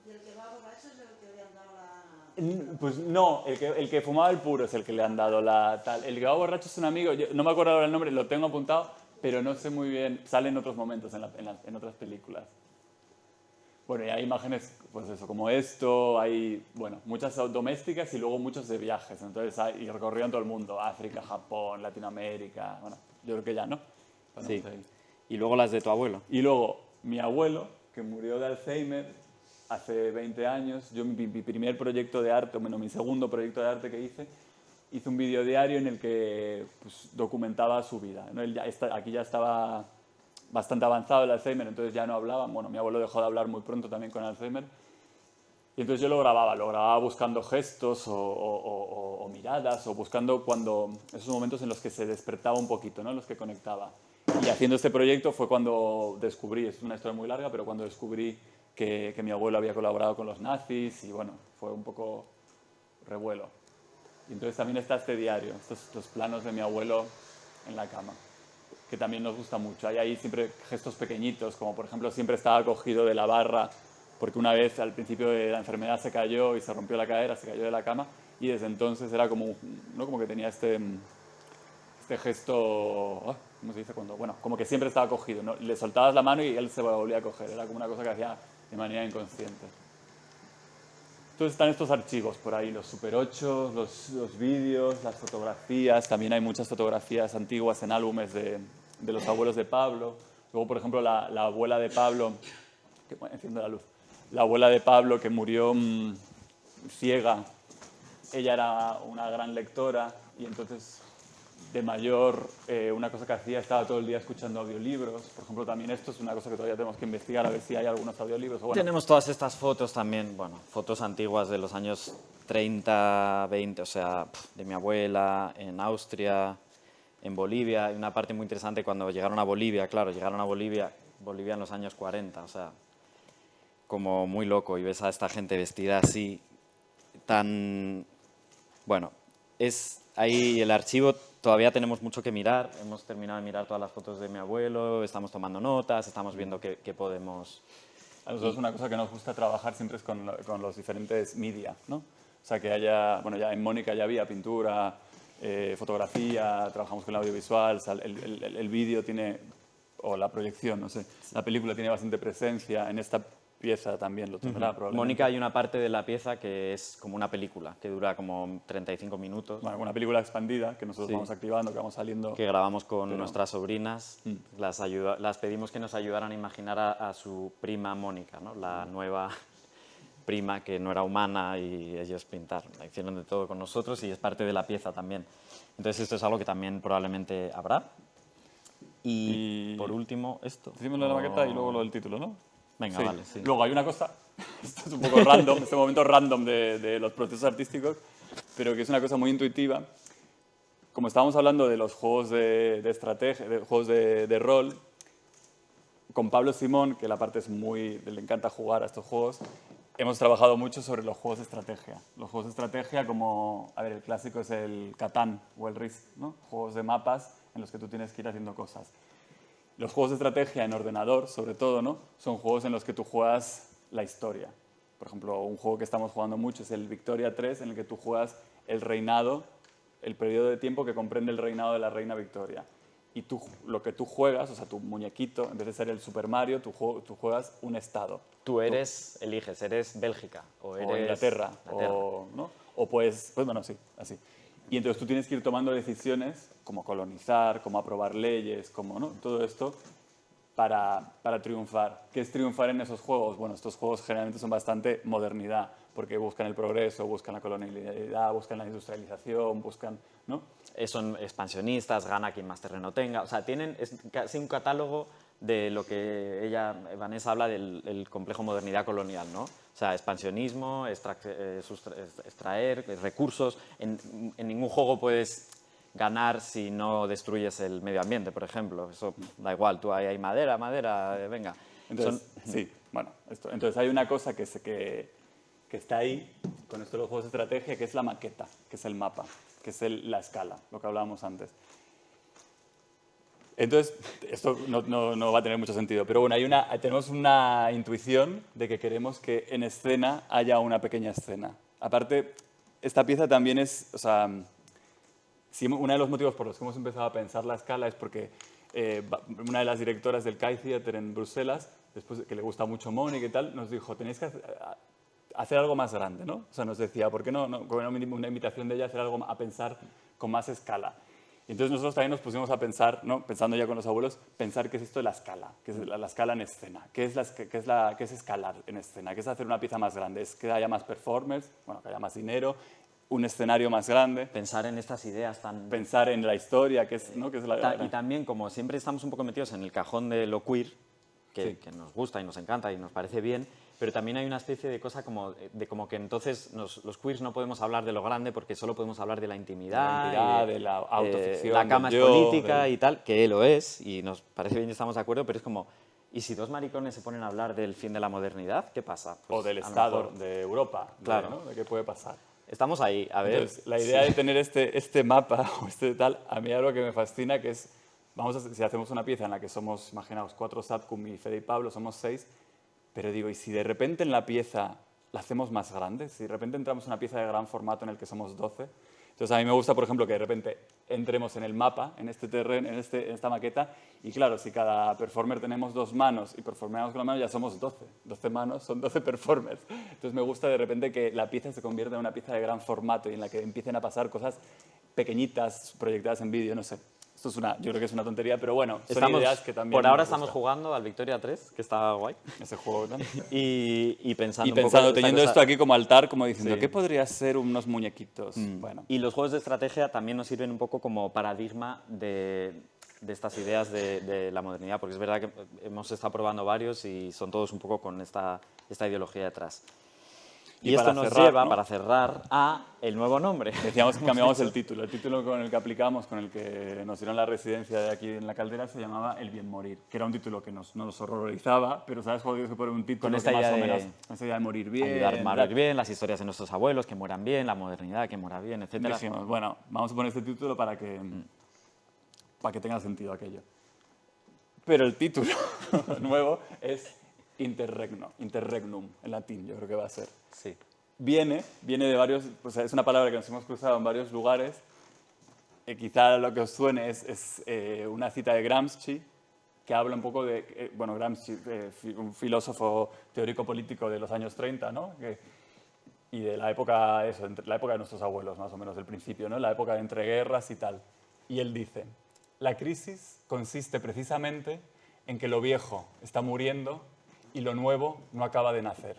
¿Y el que va borracho es el que le han dado la...? Pues no, el que fumaba el puro es el que le han dado la tal. El que va borracho es un amigo, no me acuerdo ahora el nombre, lo tengo apuntado, pero no sé muy bien, sale en otros momentos, en otras películas. Bueno, y hay imágenes, pues eso, como esto, hay, bueno, muchas domésticas y luego muchos de viajes. Entonces, y recorrieron todo el mundo, África, Japón, Latinoamérica, bueno, yo creo que ya, ¿no? Sí. Y luego las de tu abuelo. Y luego, mi abuelo, que murió de Alzheimer hace 20 años, yo mi primer proyecto de arte, bueno, mi segundo proyecto de arte que hice un vídeo diario en el que pues, documentaba su vida, ¿no? Él aquí ya estaba bastante avanzado el Alzheimer, entonces ya no hablaba. Bueno, mi abuelo dejó de hablar muy pronto también con Alzheimer. Y entonces yo lo grababa buscando gestos o miradas, o buscando esos momentos en los que se despertaba un poquito, ¿no? En los que conectaba. Y haciendo este proyecto fue cuando descubrí, es una historia muy larga, pero cuando descubrí que mi abuelo había colaborado con los nazis y bueno, fue un poco revuelo. Y entonces también está este diario, estos planos de mi abuelo en la cama, que también nos gusta mucho. Hay ahí siempre gestos pequeñitos, como por ejemplo siempre estaba cogido de la barra, porque una vez al principio de la enfermedad se cayó y se rompió la cadera, se cayó de la cama, y desde entonces era como, ¿no? Como que tenía este gesto, ¿cómo se dice? Bueno, como que siempre estaba cogido, ¿no? Le soltabas la mano y él se volvía a coger, era como una cosa que hacía de manera inconsciente. Entonces están estos archivos por ahí, los Super 8, los vídeos, las fotografías. También hay muchas fotografías antiguas en álbumes de los abuelos de Pablo. Luego, por ejemplo, la abuela de Pablo, enciendo la luz, la abuela de Pablo que murió ciega, ella era una gran lectora y entonces de mayor una cosa que hacía, estaba todo el día escuchando audiolibros. Por ejemplo, también esto es una cosa que todavía tenemos que investigar, a ver si hay algunos audiolibros. O bueno. Tenemos todas estas fotos también, bueno, fotos antiguas de los años 30, 20, o sea, de mi abuela, en Austria, en Bolivia. Hay una parte muy interesante cuando llegaron a Bolivia, claro, llegaron a Bolivia en los años 40, o sea, como muy loco, y ves a esta gente vestida así, tan... Bueno, ahí el archivo, todavía tenemos mucho que mirar. Hemos terminado de mirar todas las fotos de mi abuelo, estamos tomando notas, estamos viendo qué podemos... A nosotros una cosa que nos gusta trabajar siempre es con los diferentes media, ¿no? O sea, que haya, bueno, ya en Mónica ya había pintura, fotografía, trabajamos con el audiovisual, o sea, el vídeo tiene, o la proyección, no sé, la película tiene bastante presencia, en esta pieza también lo tendrá probablemente. Mónica, hay una parte de la pieza que es como una película, que dura como 35 minutos. Bueno, una película expandida que nosotros Sí. vamos activando, que vamos saliendo. Que grabamos con nuestras sobrinas. Mm. Las pedimos que nos ayudaran a imaginar a su prima Mónica, ¿no? La nueva prima que no era humana y ellos pintaron, la hicieron de todo con nosotros y es parte de la pieza también. Entonces esto es algo que también probablemente habrá. Y por último, esto. Decimos lo de la maqueta y luego lo del título, ¿no? Venga, Sí. vale, sí. Luego hay una cosa, esto es un poco random, este momento random de los procesos artísticos, pero que es una cosa muy intuitiva. Como estábamos hablando de los juegos de estrategia, de juegos de rol, con Pablo Simón, que la parte es muy, le encanta jugar a estos juegos, hemos trabajado mucho sobre los juegos de estrategia. Los juegos de estrategia como, a ver, el clásico es el Catán o el Risk, ¿no? Juegos de mapas en los que tú tienes que ir haciendo cosas. Los juegos de estrategia en ordenador, sobre todo, ¿no? Son juegos en los que tú juegas la historia. Por ejemplo, un juego que estamos jugando mucho es el Victoria 3, en el que tú juegas el reinado, el periodo de tiempo que comprende el reinado de la reina Victoria. Y tú, lo que tú juegas, o sea, tu muñequito, en vez de ser el Super Mario, tú juegas un estado. Tú eliges, eres Bélgica o eres O Inglaterra, o, ¿no? O pues bueno, sí, así. Y entonces tú tienes que ir tomando decisiones como colonizar, como aprobar leyes, como, ¿no? Todo esto para triunfar. ¿Qué es triunfar en esos juegos? Bueno, estos juegos generalmente son bastante modernidad, porque buscan el progreso, buscan la colonialidad, buscan la industrialización, buscan, ¿no? Son expansionistas, gana quien más terreno tenga. O sea, tienen casi un catálogo de lo que Vanessa habla del complejo modernidad colonial, ¿no? O sea, expansionismo, extraer recursos. En ningún juego puedes ganar si no destruyes el medio ambiente, por ejemplo. Eso da igual, tú ahí hay madera, venga. Entonces, sí, bueno, entonces hay una cosa que está ahí, con esto de los juegos de estrategia, que es la maqueta, que es el mapa, que es la escala, lo que hablábamos antes. Entonces, esto no va a tener mucho sentido, pero bueno, tenemos una intuición de que queremos que en escena haya una pequeña escena. Aparte, esta pieza también es, o sea, uno de los motivos por los que hemos empezado a pensar la escala es porque una de las directoras del Kai Theater en Bruselas, después que le gusta mucho Mónica y tal, nos dijo, tenéis que hacer algo más grande, ¿no? O sea, nos decía, ¿por qué no con una invitación de ella, hacer algo a pensar con más escala? Y entonces nosotros también nos pusimos a pensar, ¿no? Pensando ya con los abuelos, pensar qué es esto de la escala, qué es la escala en escena, qué es escalar en escena, qué es hacer una pieza más grande, es que haya más performers, bueno, que haya más dinero, un escenario más grande. Pensar en estas ideas tan... Pensar en la historia, que es, ¿no? Que es Y también, como siempre estamos un poco metidos en el cajón de lo queer, que nos gusta y nos encanta y nos parece bien, pero también hay una especie de cosa como que entonces los queers no podemos hablar de lo grande porque solo podemos hablar de la intimidad, de la autoficción, la cama es política y tal, que lo es, y nos parece bien y estamos de acuerdo, pero es como, ¿y si dos maricones se ponen a hablar del fin de la modernidad? ¿Qué pasa? Pues, o del Estado de Europa, claro. ¿no? De qué puede pasar. Estamos ahí, a ver... Entonces, la idea de tener este mapa o tal, a mí algo que me fascina, que es, si hacemos una pieza en la que somos, imaginaos, 4 Satkum y Fede y Pablo, somos 6, pero digo, ¿y si de repente en la pieza la hacemos más grande? Si de repente entramos en una pieza de gran formato en el que somos 12. Entonces a mí me gusta, por ejemplo, que de repente entremos en el mapa, en este terreno, en esta maqueta, y claro, si cada performer tenemos 2 manos y performeamos con la mano, ya somos 12. 12 manos son 12 performers. Entonces me gusta de repente que la pieza se convierta en una pieza de gran formato y en la que empiecen a pasar cosas pequeñitas, proyectadas en vídeo, no sé. Esto yo creo que es una tontería, pero bueno, son ideas que también... Por ahora estamos jugando al Victoria 3, que está guay. Ese juego, ¿no? y pensando un poco teniendo cosa... esto aquí como altar, como diciendo, ¿qué podría ser unos muñequitos? Bueno. Y los juegos de estrategia también nos sirven un poco como paradigma de estas ideas de la modernidad, porque es verdad que hemos estado probando varios y son todos un poco con esta ideología detrás. Y esto nos lleva, ¿no? Para cerrar, a el nuevo nombre. Decíamos que cambiamos el título con el que aplicamos, con el que nos dieron la residencia de aquí en la Caldera, se llamaba El bien morir, que era un título que nos horrorizaba, pero ¿sabes cómo tienes que poner un título con esta que idea más o menos, esa idea de morir bien? Ayudar a morir bien, las historias de nuestros abuelos, que mueran bien, la modernidad, que muera bien, etc. Dijimos, bueno, vamos a poner este título para que tenga sentido aquello. Pero el título nuevo es Interregnum, en latín, yo creo que va a ser. Sí. Viene de varios, pues es una palabra que nos hemos cruzado en varios lugares. Quizá lo que os suene es una cita de Gramsci, que habla un poco de, bueno, Gramsci, un filósofo teórico político de los años 30, ¿no? Y de la época, la época de nuestros abuelos, más o menos, del principio, ¿no? La época de entreguerras y tal. Y él dice, la crisis consiste precisamente en que lo viejo está muriendo y lo nuevo no acaba de nacer.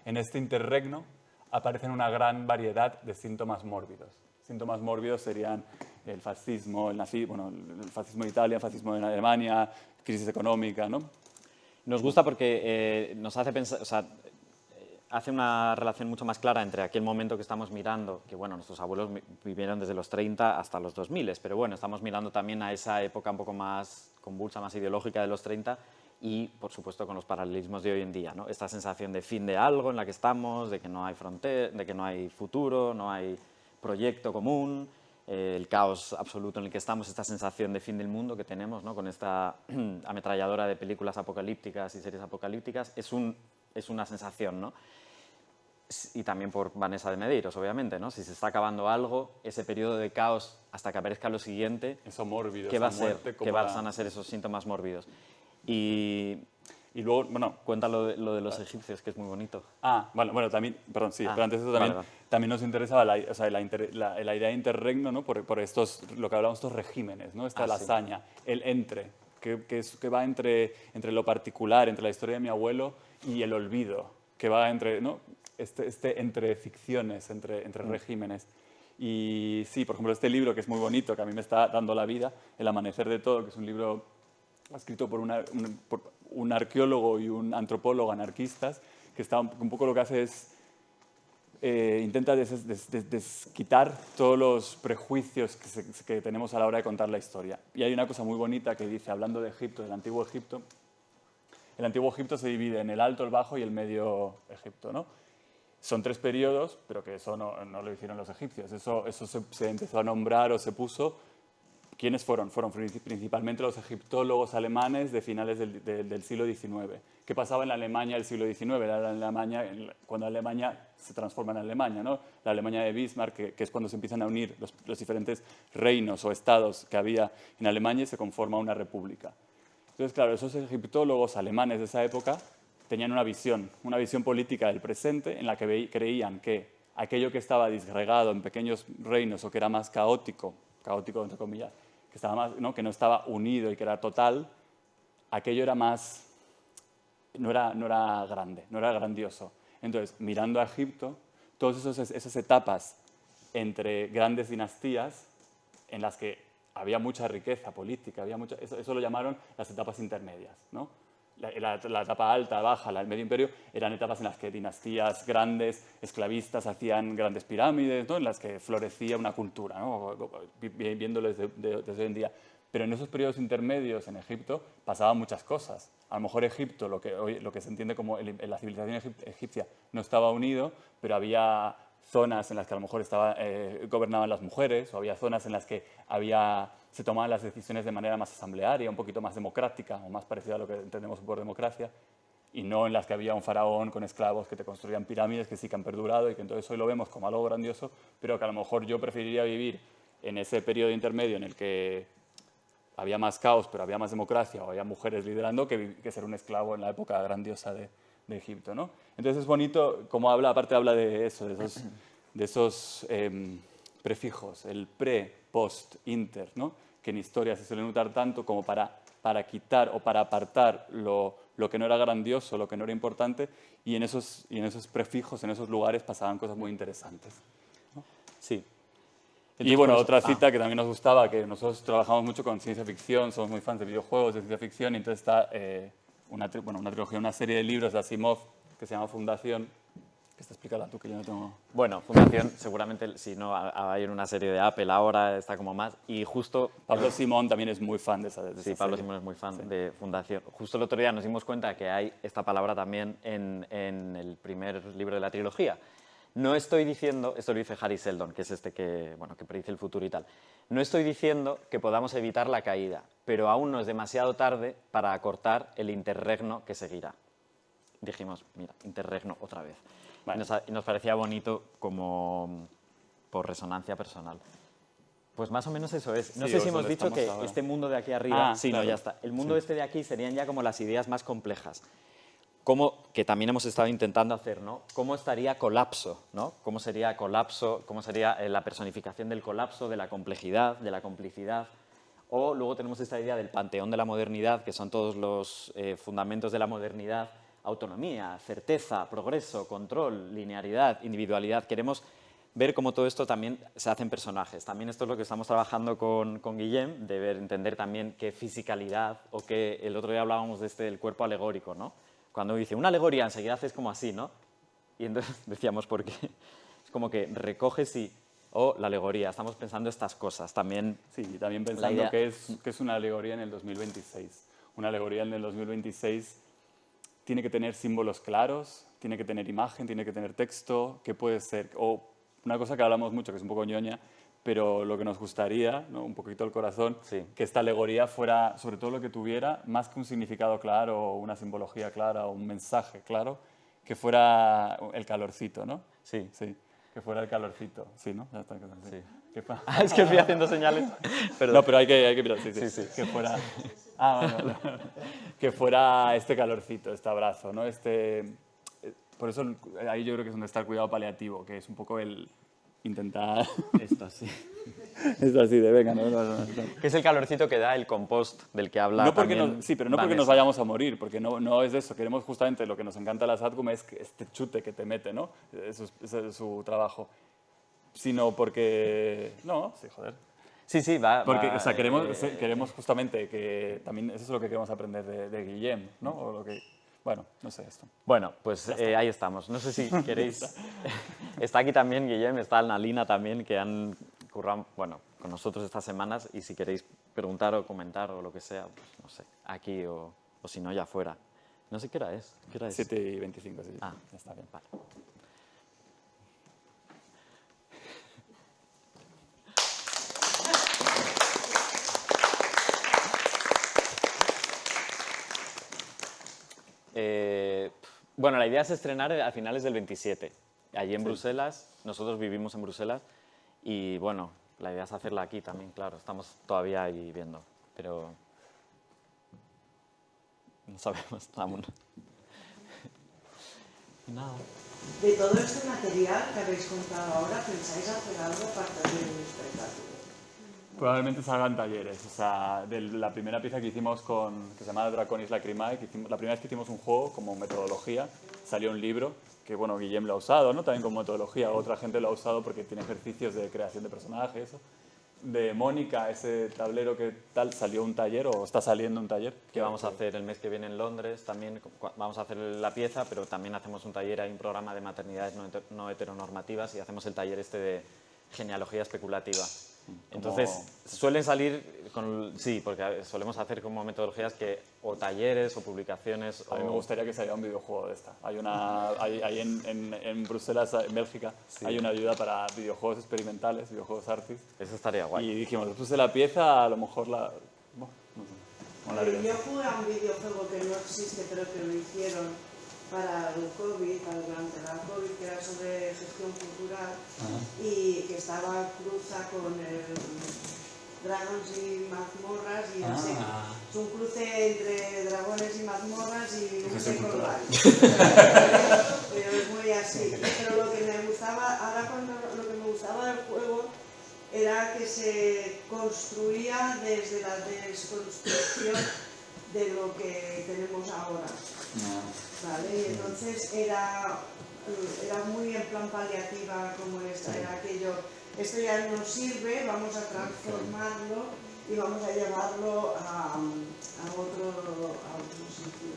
en este interregno aparecen una gran variedad de síntomas mórbidos. Síntomas mórbidos serían el fascismo, el fascismo en Italia, el fascismo en Alemania, crisis económica, ¿no? Nos gusta porque nos hace pensar, o sea, hace una relación mucho más clara entre aquel momento que estamos mirando, que bueno, nuestros abuelos vivieron desde los 30 hasta los 2000, pero bueno, estamos mirando también a esa época un poco más convulsa, más ideológica de los 30 y, por supuesto, con los paralelismos de hoy en día, ¿no? Esta sensación de fin de algo en la que estamos, de que no hay frontera, de que no hay futuro, no hay proyecto común, el caos absoluto en el que estamos, esta sensación de fin del mundo que tenemos, ¿no? Con esta ametralladora de películas apocalípticas y series apocalípticas, es una sensación, ¿no? Y también por Vanessa de Medeiros, obviamente, ¿no? Si se está acabando algo, ese periodo de caos hasta que aparezca lo siguiente, eso mórbido, ¿qué va a esa ser? muerte, ¿Qué van a ser esos síntomas mórbidos? Y luego, bueno... Cuenta lo de los egipcios, que es muy bonito. Bueno, también, perdón, sí, pero antes de eso también, vale. También nos interesaba la idea de interregno, ¿no? Por estos, lo que hablamos, estos regímenes, ¿no? Esta lasaña, el entre, que va entre lo particular, entre la historia de mi abuelo y el olvido, que va entre, ¿no? Entre ficciones, entre regímenes. Y sí, por ejemplo, este libro que es muy bonito, que a mí me está dando la vida, El amanecer de todo, que es un libro escrito por un arqueólogo y un antropólogo anarquistas, que está un poco lo que hace es intenta desquitar todos los prejuicios que tenemos a la hora de contar la historia. Y hay una cosa muy bonita que dice, hablando de Egipto, del Antiguo Egipto, el Antiguo Egipto se divide en el Alto, el Bajo y el Medio Egipto, ¿no? Son 3 periodos, pero que eso no lo hicieron los egipcios. Eso se empezó a nombrar o se puso. ¿Quiénes fueron? Fueron principalmente los egiptólogos alemanes de finales del siglo XIX. ¿Qué pasaba en la Alemania del siglo XIX? Cuando Alemania se transforma en Alemania, ¿no? La Alemania de Bismarck, que es cuando se empiezan a unir los diferentes reinos o estados que había en Alemania y se conforma una república. Entonces, claro, esos egiptólogos alemanes de esa época tenían una visión política del presente en la que creían que aquello que estaba disgregado en pequeños reinos o que era más caótico entre comillas, que estaba más, ¿no? Que no estaba unido y que era total, aquello era más, no era grande, no era grandioso. Entonces, mirando a Egipto, todas esas etapas entre grandes dinastías en las que había mucha riqueza política, eso lo llamaron las etapas intermedias, ¿no? La etapa alta, baja, el medio imperio, eran etapas en las que dinastías grandes, esclavistas, hacían grandes pirámides, ¿no? En las que florecía una cultura, ¿no? Viéndolo desde hoy en día. Pero en esos periodos intermedios en Egipto pasaban muchas cosas. A lo mejor Egipto, lo que se entiende como la civilización egipcia, no estaba unido, pero había zonas en las que a lo mejor gobernaban las mujeres, o había zonas en las que se tomaban las decisiones de manera más asamblearia, un poquito más democrática, o más parecida a lo que entendemos por democracia, y no en las que había un faraón con esclavos que te construían pirámides que sí que han perdurado y que entonces hoy lo vemos como algo grandioso, pero que a lo mejor yo preferiría vivir en ese periodo intermedio en el que había más caos, pero había más democracia, o había mujeres liderando, que ser un esclavo en la época grandiosa de Egipto, ¿no? Entonces es bonito cómo aparte habla de eso, de esos prefijos, el pre, post, inter, ¿no? Que en historia se suele notar tanto como para quitar o para apartar lo que no era grandioso, lo que no era importante, y en esos prefijos, en esos lugares pasaban cosas muy interesantes, ¿no? Sí. Entonces, y bueno, otra cita que también nos gustaba, que nosotros trabajamos mucho con ciencia ficción, somos muy fans de videojuegos, de ciencia ficción, y entonces está una trilogía, una serie de libros de Asimov que se llama Fundación, que está explicada tú, que yo no tengo... Bueno, Fundación, seguramente, si no, hay una serie de Apple ahora, está como más, y justo... Pablo Simón también es muy fan de esa Sí, Pablo Simón es muy fan de Fundación. Justo el otro día nos dimos cuenta que hay esta palabra también en el primer libro de la trilogía. No estoy diciendo, esto lo dice Harry Seldon, que es que predice el futuro y tal, no estoy diciendo que podamos evitar la caída, pero aún no es demasiado tarde para acortar el interregno que seguirá. Dijimos, mira, interregno otra vez. Vale. Y nos parecía bonito como por resonancia personal. Pues más o menos eso es. No sé si hemos dicho que ahora. Este mundo de aquí arriba... sí, claro. No, ya está. El mundo este de aquí serían ya como las ideas más complejas. Que también hemos estado intentando hacer, ¿no? ¿Cómo estaría colapso, ¿no? ¿Cómo sería colapso? ¿Cómo sería la personificación del colapso, de la complejidad, de la complicidad? O luego tenemos esta idea del panteón de la modernidad, que son todos los fundamentos de la modernidad, autonomía, certeza, progreso, control, linearidad, individualidad. Queremos ver cómo todo esto también se hace en personajes. También esto es lo que estamos trabajando con Guillem, de entender también qué fisicalidad, o que el otro día hablábamos de del cuerpo alegórico, ¿no? Cuando dice una alegoría, enseguida haces como así, ¿no? Y entonces decíamos, ¿por qué? Es como que recoges y... O la alegoría, estamos pensando estas cosas también. Sí, y también pensando que es una alegoría en el 2026. Una alegoría en el 2026 tiene que tener símbolos claros, tiene que tener imagen, tiene que tener texto, que puede ser... O una cosa que hablamos mucho, que es un poco ñoña, pero lo que nos gustaría, ¿no? Un poquito el corazón, Sí. que esta alegoría fuera, sobre todo lo que tuviera, más que un significado claro, o una simbología clara, o un mensaje claro, que fuera el calorcito, ¿no? Sí. Sí, que fuera el calorcito. Sí, ¿no? Ya está. Sí. Sí. Que fuera... Es que fui haciendo señales. Perdón. No, pero hay que mirar, sí. Sí. Que fuera... vale. Que fuera este calorcito, este abrazo, ¿no? Por eso ahí yo creo que es donde está el cuidado paliativo, que es un poco el intentar... Esto sí. Esto así de venga, ¿no? Que es el calorcito que da el compost del que habla No porque también sí, pero no porque nos Vanessa. vayamos a morir, porque no es de eso. Queremos justamente lo que nos encanta a la SATCOM es este chute que te mete, ¿no? Ese es su trabajo. Sino porque... No, sí, joder. Sí, va. Porque, o sea, queremos justamente que también eso es lo que queremos aprender de Guillem, ¿no? O lo que, bueno, no sé esto. Bueno, pues ahí estamos. No sé si queréis... Está aquí también Guillem, está Annalina también, que han currado, bueno, con nosotros estas semanas, y si queréis preguntar o comentar o lo que sea, pues no sé, aquí o si no, ya fuera. No sé qué hora es. 7:25, sí. Ah, ya está bien. Vale. Bueno, la idea es estrenar a finales del 27, allí en Bruselas. Nosotros vivimos en Bruselas y, bueno, la idea es hacerla aquí también, claro. Estamos todavía ahí viendo, pero no sabemos aún. Nada. De todo este material que habéis contado ahora, ¿pensáis hacer algo aparte del espectáculo? Probablemente salgan talleres. O sea, de la primera pieza que hicimos que se llama Draconis Lacrimae, la primera vez que hicimos un juego como metodología, salió un libro que, bueno, Guillem lo ha usado, ¿no? También como metodología. Otra gente lo ha usado porque tiene ejercicios de creación de personajes, eso. De Mónica, ese tablero que tal, salió un taller o está saliendo un taller. Que vamos a hacer el mes que viene en Londres, también vamos a hacer la pieza, pero también hacemos un taller, hay un programa de maternidades no heteronormativas y hacemos el taller este de genealogía especulativa. Entonces, suelen salir, sí, porque solemos hacer como metodologías que o talleres o publicaciones. A mí me gustaría que saliera un videojuego de esta. Hay en Bruselas, en Bélgica, sí, hay una ayuda para videojuegos experimentales, videojuegos artis. Eso estaría guay. Y dijimos, después de la pieza, a lo mejor la... Bueno, no sé. Yo jugué a un videojuego que no existe, pero que lo hicieron para el COVID, durante la COVID, que era sobre gestión cultural. Y que estaba cruza con el Dragons y mazmorras, y es un cruce entre dragones y mazmorras y un Second Life. Pero es muy así. Pero lo que me gustaba, lo que me gustaba del juego era que se construía desde la desconstrucción de lo que tenemos ahora. ¿Vale? Y entonces era muy en plan paliativa como esta, era aquello, esto ya no sirve, vamos a transformarlo y vamos a llevarlo a otro sitio.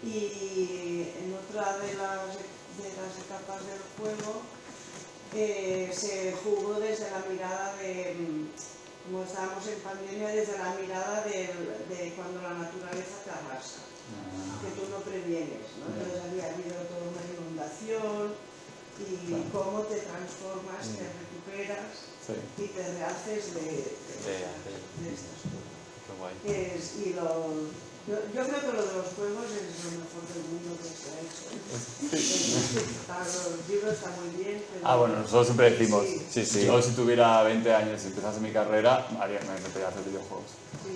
Y en otra de las etapas del juego se jugó desde la mirada como estábamos en pandemia, desde la mirada de cuando la naturaleza te arrasa, que tú no previenes, ¿no? Entonces había habido toda una inundación y cómo te transformas, te recuperas y te rehaces de estas cosas. Qué guay. Yo creo que lo de los juegos es lo mejor del mundo que se ha hecho. Los libros están muy bien. Pero bueno, nosotros siempre decimos, sí. Yo si tuviera 20 años y empezase mi carrera, me metería a hacer videojuegos.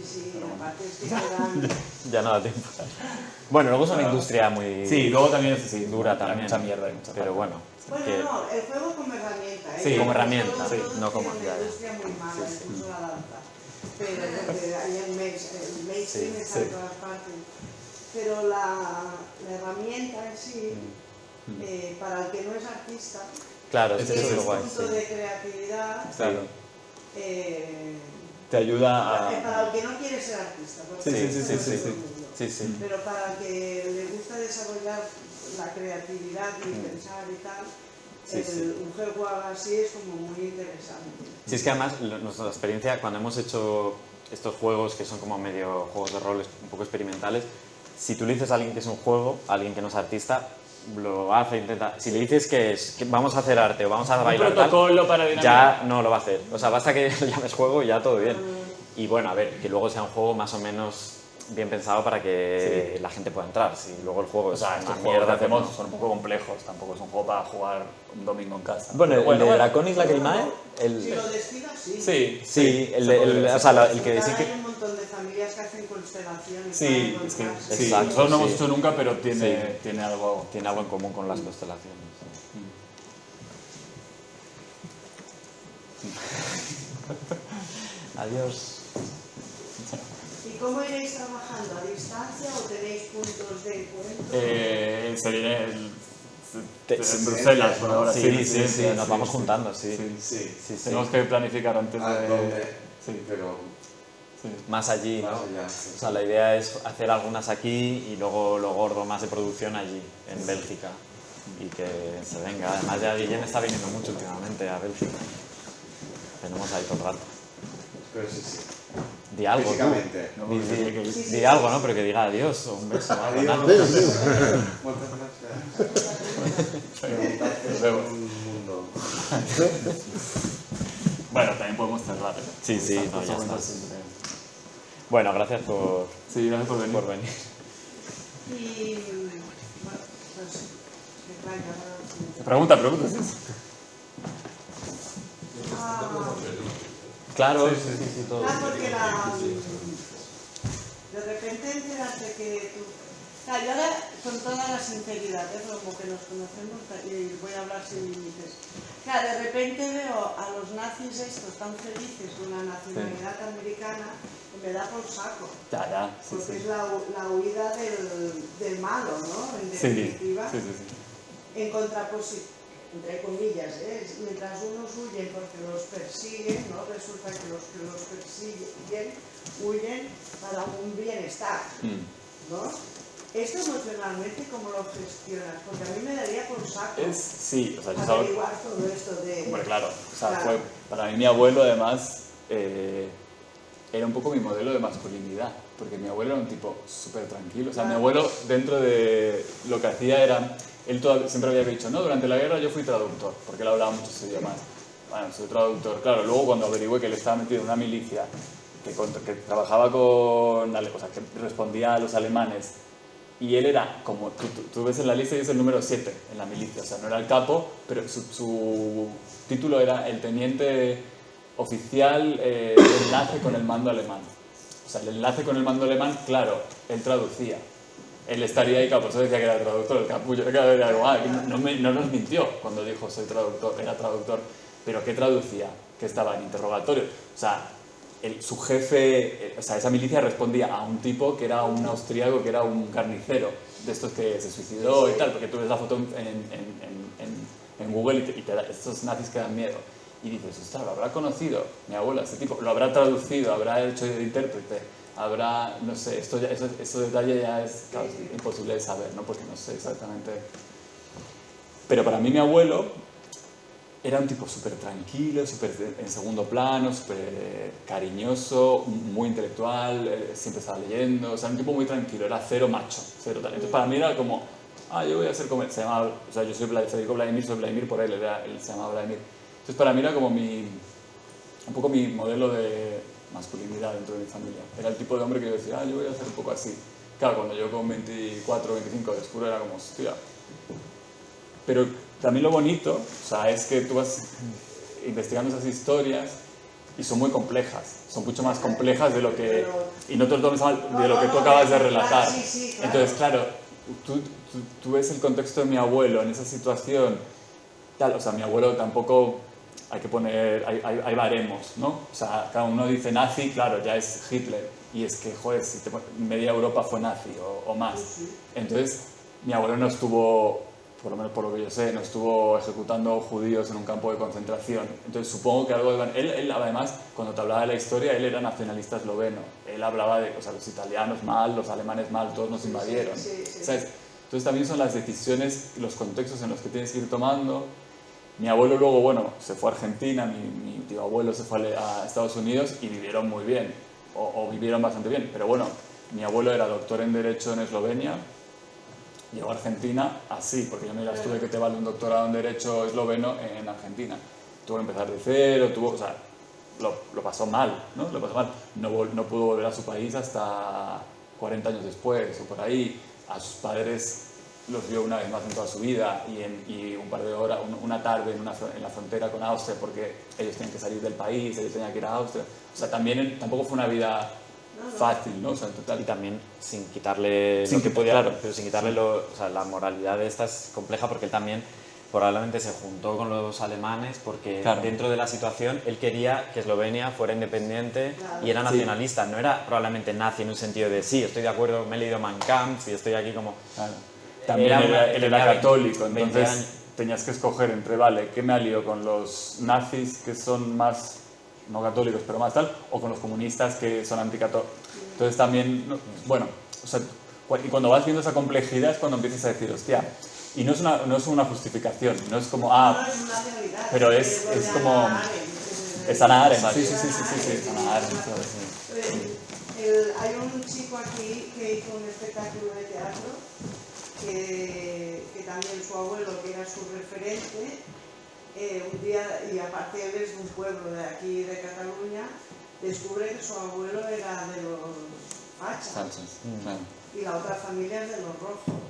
Sí, aparte es que quedan... Ya no da tiempo. Bueno, luego es una industria muy... Sí, luego también dura también. Hay mucha mierda. Pero bueno. No, el juego como herramienta. Sí, como herramienta, no como... una industria muy mala, incluso la danza. Pero porque hay el mainstream está en todas partes. pero la herramienta en sí, para el que no es artista, Claro, es que tiene eso es lo un guay. punto de creatividad. Claro. eh, Te ayuda a... Para el que no quiere ser artista, porque Sí, sí, eso sí, no sí, es sí. todo el mundo. Sí, sí. Pero para el que le gusta desarrollar la creatividad y pensar y tal, un juego así es como muy interesante. Sí, es que además nuestra experiencia, cuando hemos hecho estos juegos que son como medio juegos de roles un poco experimentales, si tú le dices a alguien que es un juego, a alguien que no es artista, lo hace, intenta. Si le dices que vamos a hacer arte o vamos a bailar Un protocolo para ya no lo va a hacer. O sea, basta que le llames juego y ya todo bien. Y bueno, a ver, que luego sea un juego más o menos bien pensado para que la gente pueda entrar. Si luego el juego O es sea, una estos mierda, juegos que hacemos pues no. son un poco complejos, tampoco es un juego para jugar un domingo en casa. Bueno, Pero el de Draconis Lacrimae, Si lo descuidas, sí. Sí, sí, se podría o hacer. sea, el que sí Hay que... un montón de familias que hacen constelaciones. Sí, para es que encontrarse. sí. Exacto, Nosotros no hemos sí. hecho nunca, pero tiene, Sí. tiene algo... Tiene algo en común con las constelaciones. Adiós. ¿Y cómo iréis trabajando? ¿A distancia o tenéis puntos de encuentro? Se viene en Sí, Bruselas por ahora. Sí, nos vamos juntando, sí. Sí, Tenemos que planificar antes ¿a de... dónde? Sí, Pero sí. Más allí, más ¿no? allá. O sea, la idea es hacer algunas aquí y luego lo gordo más de producción allí, en Bélgica. Y que se venga. Además, ya Guillén está viniendo mucho últimamente a Bélgica. Tenemos ahí todo el rato. Pero sí. Di algo, tú. Físicamente. No, Di, tiene que ir. di algo, ¿no? Pero que diga adiós o un beso. o algo, Adiós. ¿no? Muchas gracias. Nos vemos. Un mundo. Bueno, también podemos cerrar. Sí, sí, Estas no, ya cosas está. siempre. Bueno, gracias por Sí, gracias por venir. venir. Y bueno, pues que traiga la siguiente. Pregunta, sí. Claro, sí, todo. Porque de repente enteraste que tú... Claro, yo ahora, con toda la sinceridad, como que nos conocemos, y voy a hablar sin límites. Claro, de repente veo a los nazis estos tan felices con la nacionalidad americana, que me da por saco. Ya, sí, Porque sí. es la huida del malo, ¿no? En Sí, definitiva. sí. En contraposición, entre comillas, mientras unos huyen porque los persiguen, ¿no? Resulta que los que los persiguen huyen para un bienestar, ¿no? ¿Esto emocionalmente cómo lo gestionas? Porque a mí me daría por saco Sí, o sea, yo sabía... averiguar todo esto de... Hombre, claro. O sea, Claro. para mí mi abuelo, además, era un poco mi modelo de masculinidad. Porque mi abuelo era un tipo súper tranquilo. O sea, mi abuelo, dentro de lo que hacía era... Él siempre había dicho, no, durante la guerra yo fui traductor, porque él hablaba muchos idiomas. Bueno, soy traductor. Claro, luego cuando averigüé que él estaba metido en una milicia que trabajaba con... O sea, que respondía a los alemanes, y él era, como tú ves en la lista, y es el número 7 en la milicia. O sea, no era el capo, pero su título era el teniente oficial de enlace con el mando alemán. O sea, el enlace con el mando alemán, claro, él traducía. Él estaría ahí, claro, por eso decía que era traductor, el capullo. Era no nos mintió cuando dijo soy traductor, era traductor. Pero ¿qué traducía? Que estaba en interrogatorio. O sea, su jefe, o sea, esa milicia respondía a un tipo que era un austríaco, que era un carnicero, de estos que se suicidó y tal, porque tú ves la foto en Google y estos nazis que dan miedo. Y dices, ostras, ¿lo habrá conocido mi abuela, este tipo? ¿Lo habrá traducido? ¿Habrá hecho de intérprete? ¿Habrá, no sé, esto detalle ya es, claro, es imposible de saber, ¿no? Porque no sé exactamente. Pero para mí mi abuelo era un tipo súper tranquilo, súper en segundo plano, súper cariñoso, muy intelectual, siempre estaba leyendo, o sea, un tipo muy tranquilo, era cero macho, cero tal. Entonces para mí era como, yo voy a ser como él, se llamaba, o sea, yo soy Federico Vladimir, soy Vladimir por él, él se llamaba Vladimir. Entonces para mí era como un poco mi modelo de masculinidad dentro de mi familia. Era el tipo de hombre que yo decía, yo voy a ser un poco así. Claro, cuando yo con 24, 25 descubro era como, hostia. Pero también lo bonito, o sea, es que tú vas investigando esas historias y son muy complejas, son mucho más complejas de lo que... Y no te lo tomes mal, de lo que tú acabas de relatar. Sí, claro. Entonces, claro, tú ves el contexto de mi abuelo en esa situación, tal, o sea, mi abuelo tampoco... Hay que poner, hay baremos, ¿no? O sea, cada uno dice nazi, claro, ya es Hitler. y es que, joder, media Europa fue nazi o más. Entonces, mi abuelo no estuvo, por lo menos por lo que yo sé, no estuvo ejecutando judíos en un campo de concentración. Entonces, supongo que algo de... Él, además, cuando te hablaba de la historia, él era nacionalista esloveno. Él hablaba de, o sea, los italianos mal, los alemanes mal, todos nos invadieron. ¿Sabes? Entonces, también son las decisiones, los contextos en los que tienes que ir tomando. Mi abuelo luego, bueno, se fue a Argentina, mi tío abuelo se fue a Estados Unidos y vivieron muy bien, o vivieron bastante bien. Pero bueno, mi abuelo era doctor en Derecho en Eslovenia, llegó a Argentina así, porque yo me digas tú de que te vale un doctorado en Derecho esloveno en Argentina. Tuvo que empezar de cero, o sea, lo pasó mal, ¿no? Lo pasó mal. No pudo volver a su país hasta 40 años después, o por ahí. A sus padres los vio una vez más en toda su vida y un par de horas, una tarde en la frontera con Austria, porque ellos tenían que salir del país, ellos tenían que ir a Austria. O sea, tampoco fue una vida fácil, ¿no? O sea, en total. Y también sin quitarle Sin lo que que- podía, claro. pero sin quitarle o sea, la moralidad de esta es compleja porque él también probablemente se juntó con los alemanes porque Claro. dentro de la situación él quería que Eslovenia fuera independiente Claro. y era nacionalista, no era probablemente nazi en un sentido de sí, estoy de acuerdo, me he leído Mein Kampf y estoy aquí como... Claro. También él era católico, entonces tenías que escoger entre, vale, ¿qué me alío con los nazis que son más, no católicos, pero más tal, o con los comunistas que son anticatólicos? Entonces también, bueno, o sea, y cuando vas viendo esa complejidad es cuando empiezas a decir, hostia, y no es una justificación, no es como, No es una realidad, pero es como... Es Hannah Arendt, sí, Hannah Hannah Arendt, ¿sabes? Hay un chico aquí que hizo un espectáculo de teatro que también su abuelo, que era su referente, un día, y aparte él es de un pueblo de aquí de Cataluña, descubre que su abuelo era de los fachas Claro. y la otra familia es de los rojos.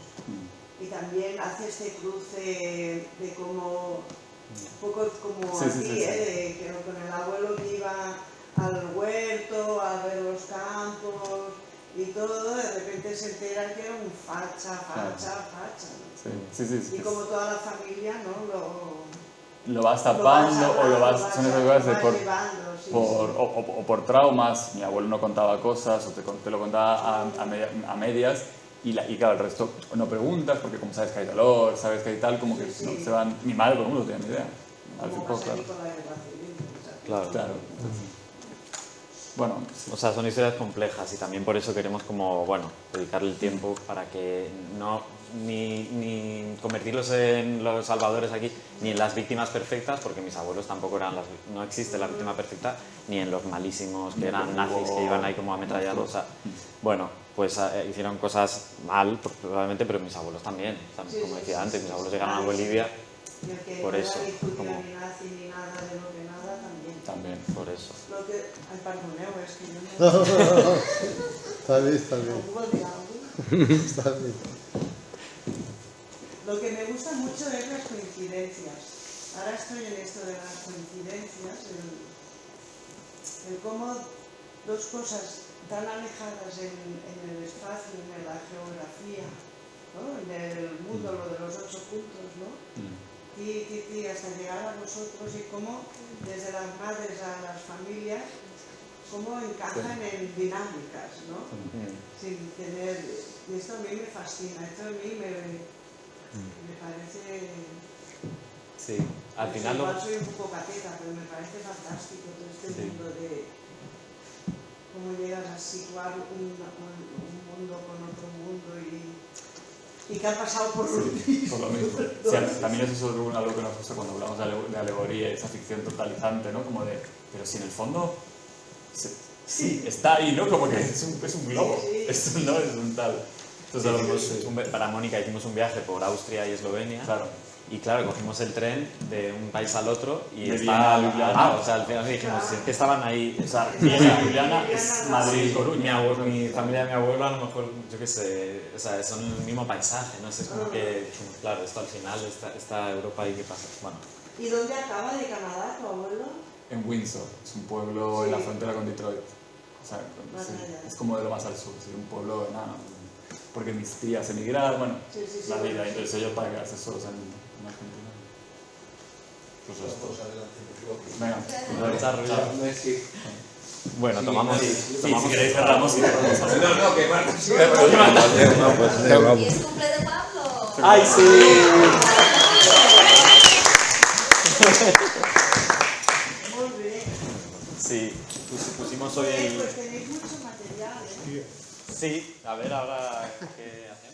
Y también hace este cruce de como, un poco como Sí, sí, aquí, sí, sí. de que con el abuelo que iba al huerto, a ver los campos y todo, de repente se entera que era un facha. Sí. Y como toda la familia, ¿no? Lo vas tapando o lo vas... Son esas cosas de llevando, sí. o por traumas, mi abuelo no contaba cosas o te lo contaba a medias y claro, el resto no preguntas porque como sabes que hay dolor, sabes que hay tal, como que Sí. no, se van... Mi madre, por ejemplo, no tenía ni idea. Como Claro. pasa aquí con la guerra civil, ¿sabes? Claro. Bueno, sí. O sea, son historias complejas y también por eso queremos como, bueno, dedicarle el tiempo para que no ni convertirlos en los salvadores aquí, ni en las víctimas perfectas, porque mis abuelos tampoco eran no existe la víctima perfecta, ni en los malísimos que eran nazis que iban ahí como ametrallados. O sea, bueno, pues hicieron cosas mal probablemente, pero mis abuelos también, como decía antes, mis abuelos llegaron a Bolivia Y el que por no eso, era ni judío, como- ni nazi, ni nada de lo que nada, también. por eso. Lo que... Ay, perdoneu, es que yo no... Está bien. ¿No puedo decir algo? Está bien. Lo que me gusta mucho es las coincidencias. Ahora estoy en esto de las coincidencias, el cómo dos cosas tan alejadas en el espacio, en la geografía, ¿no? En el mundo, lo de los 8 puntos, ¿no? Hasta llegar a vosotros y cómo desde las madres a las familias, cómo encajan en dinámicas, ¿no? Sin tener... Y esto a mí me fascina, esto a mí me parece... Sí, al final Igual soy un poco cateta, pero me parece fantástico todo este mundo de cómo llegas a situar un mundo con otro mundo y que ha pasado por lo mismo. Por lo mismo. Sí, también eso es algo que nos gusta cuando hablamos de alegoría, esa ficción totalizante, ¿no? Como de, pero si en el fondo, sí, está ahí, ¿no? Como que es un globo, Sí. esto no es un tal. Entonces, para Mónica hicimos un viaje por Austria y Eslovenia. claro. Y claro, cogimos el tren de un país al otro y De estaba Viena a Ljubljana. o sea, al final dijimos, es que estaban ahí, o sea, Viena, Ljubljana es Madrid, mi Coruña. mi familia de mi abuelo a lo mejor, yo qué sé, o sea, son el mismo paisaje, ¿no? Es como que dijimos, claro, esto al final, esta Europa ahí, ¿qué pasa? Bueno, ¿Y dónde acaba de Canadá tu abuelo? En Windsor, es un pueblo en la frontera con Detroit. O sea, Más sí, allá. es como de lo más al sur, sí, un pueblo enano. Porque mis tías emigraron, bueno, Sí, la vida, bueno, entonces ellos para quedarse solos en Argentina. Pues esto. Venga, desarrollo. No es que Bueno, tomamos... Si queréis cerramos y vamos a ver. No, que Marta sí. ¿Y es cumple de Pablo? ¡Ay, sí! Muy bien. Sí, pusimos hoy el... Pues tenéis mucho material, ¿eh? Sí, a ver ahora qué hacemos.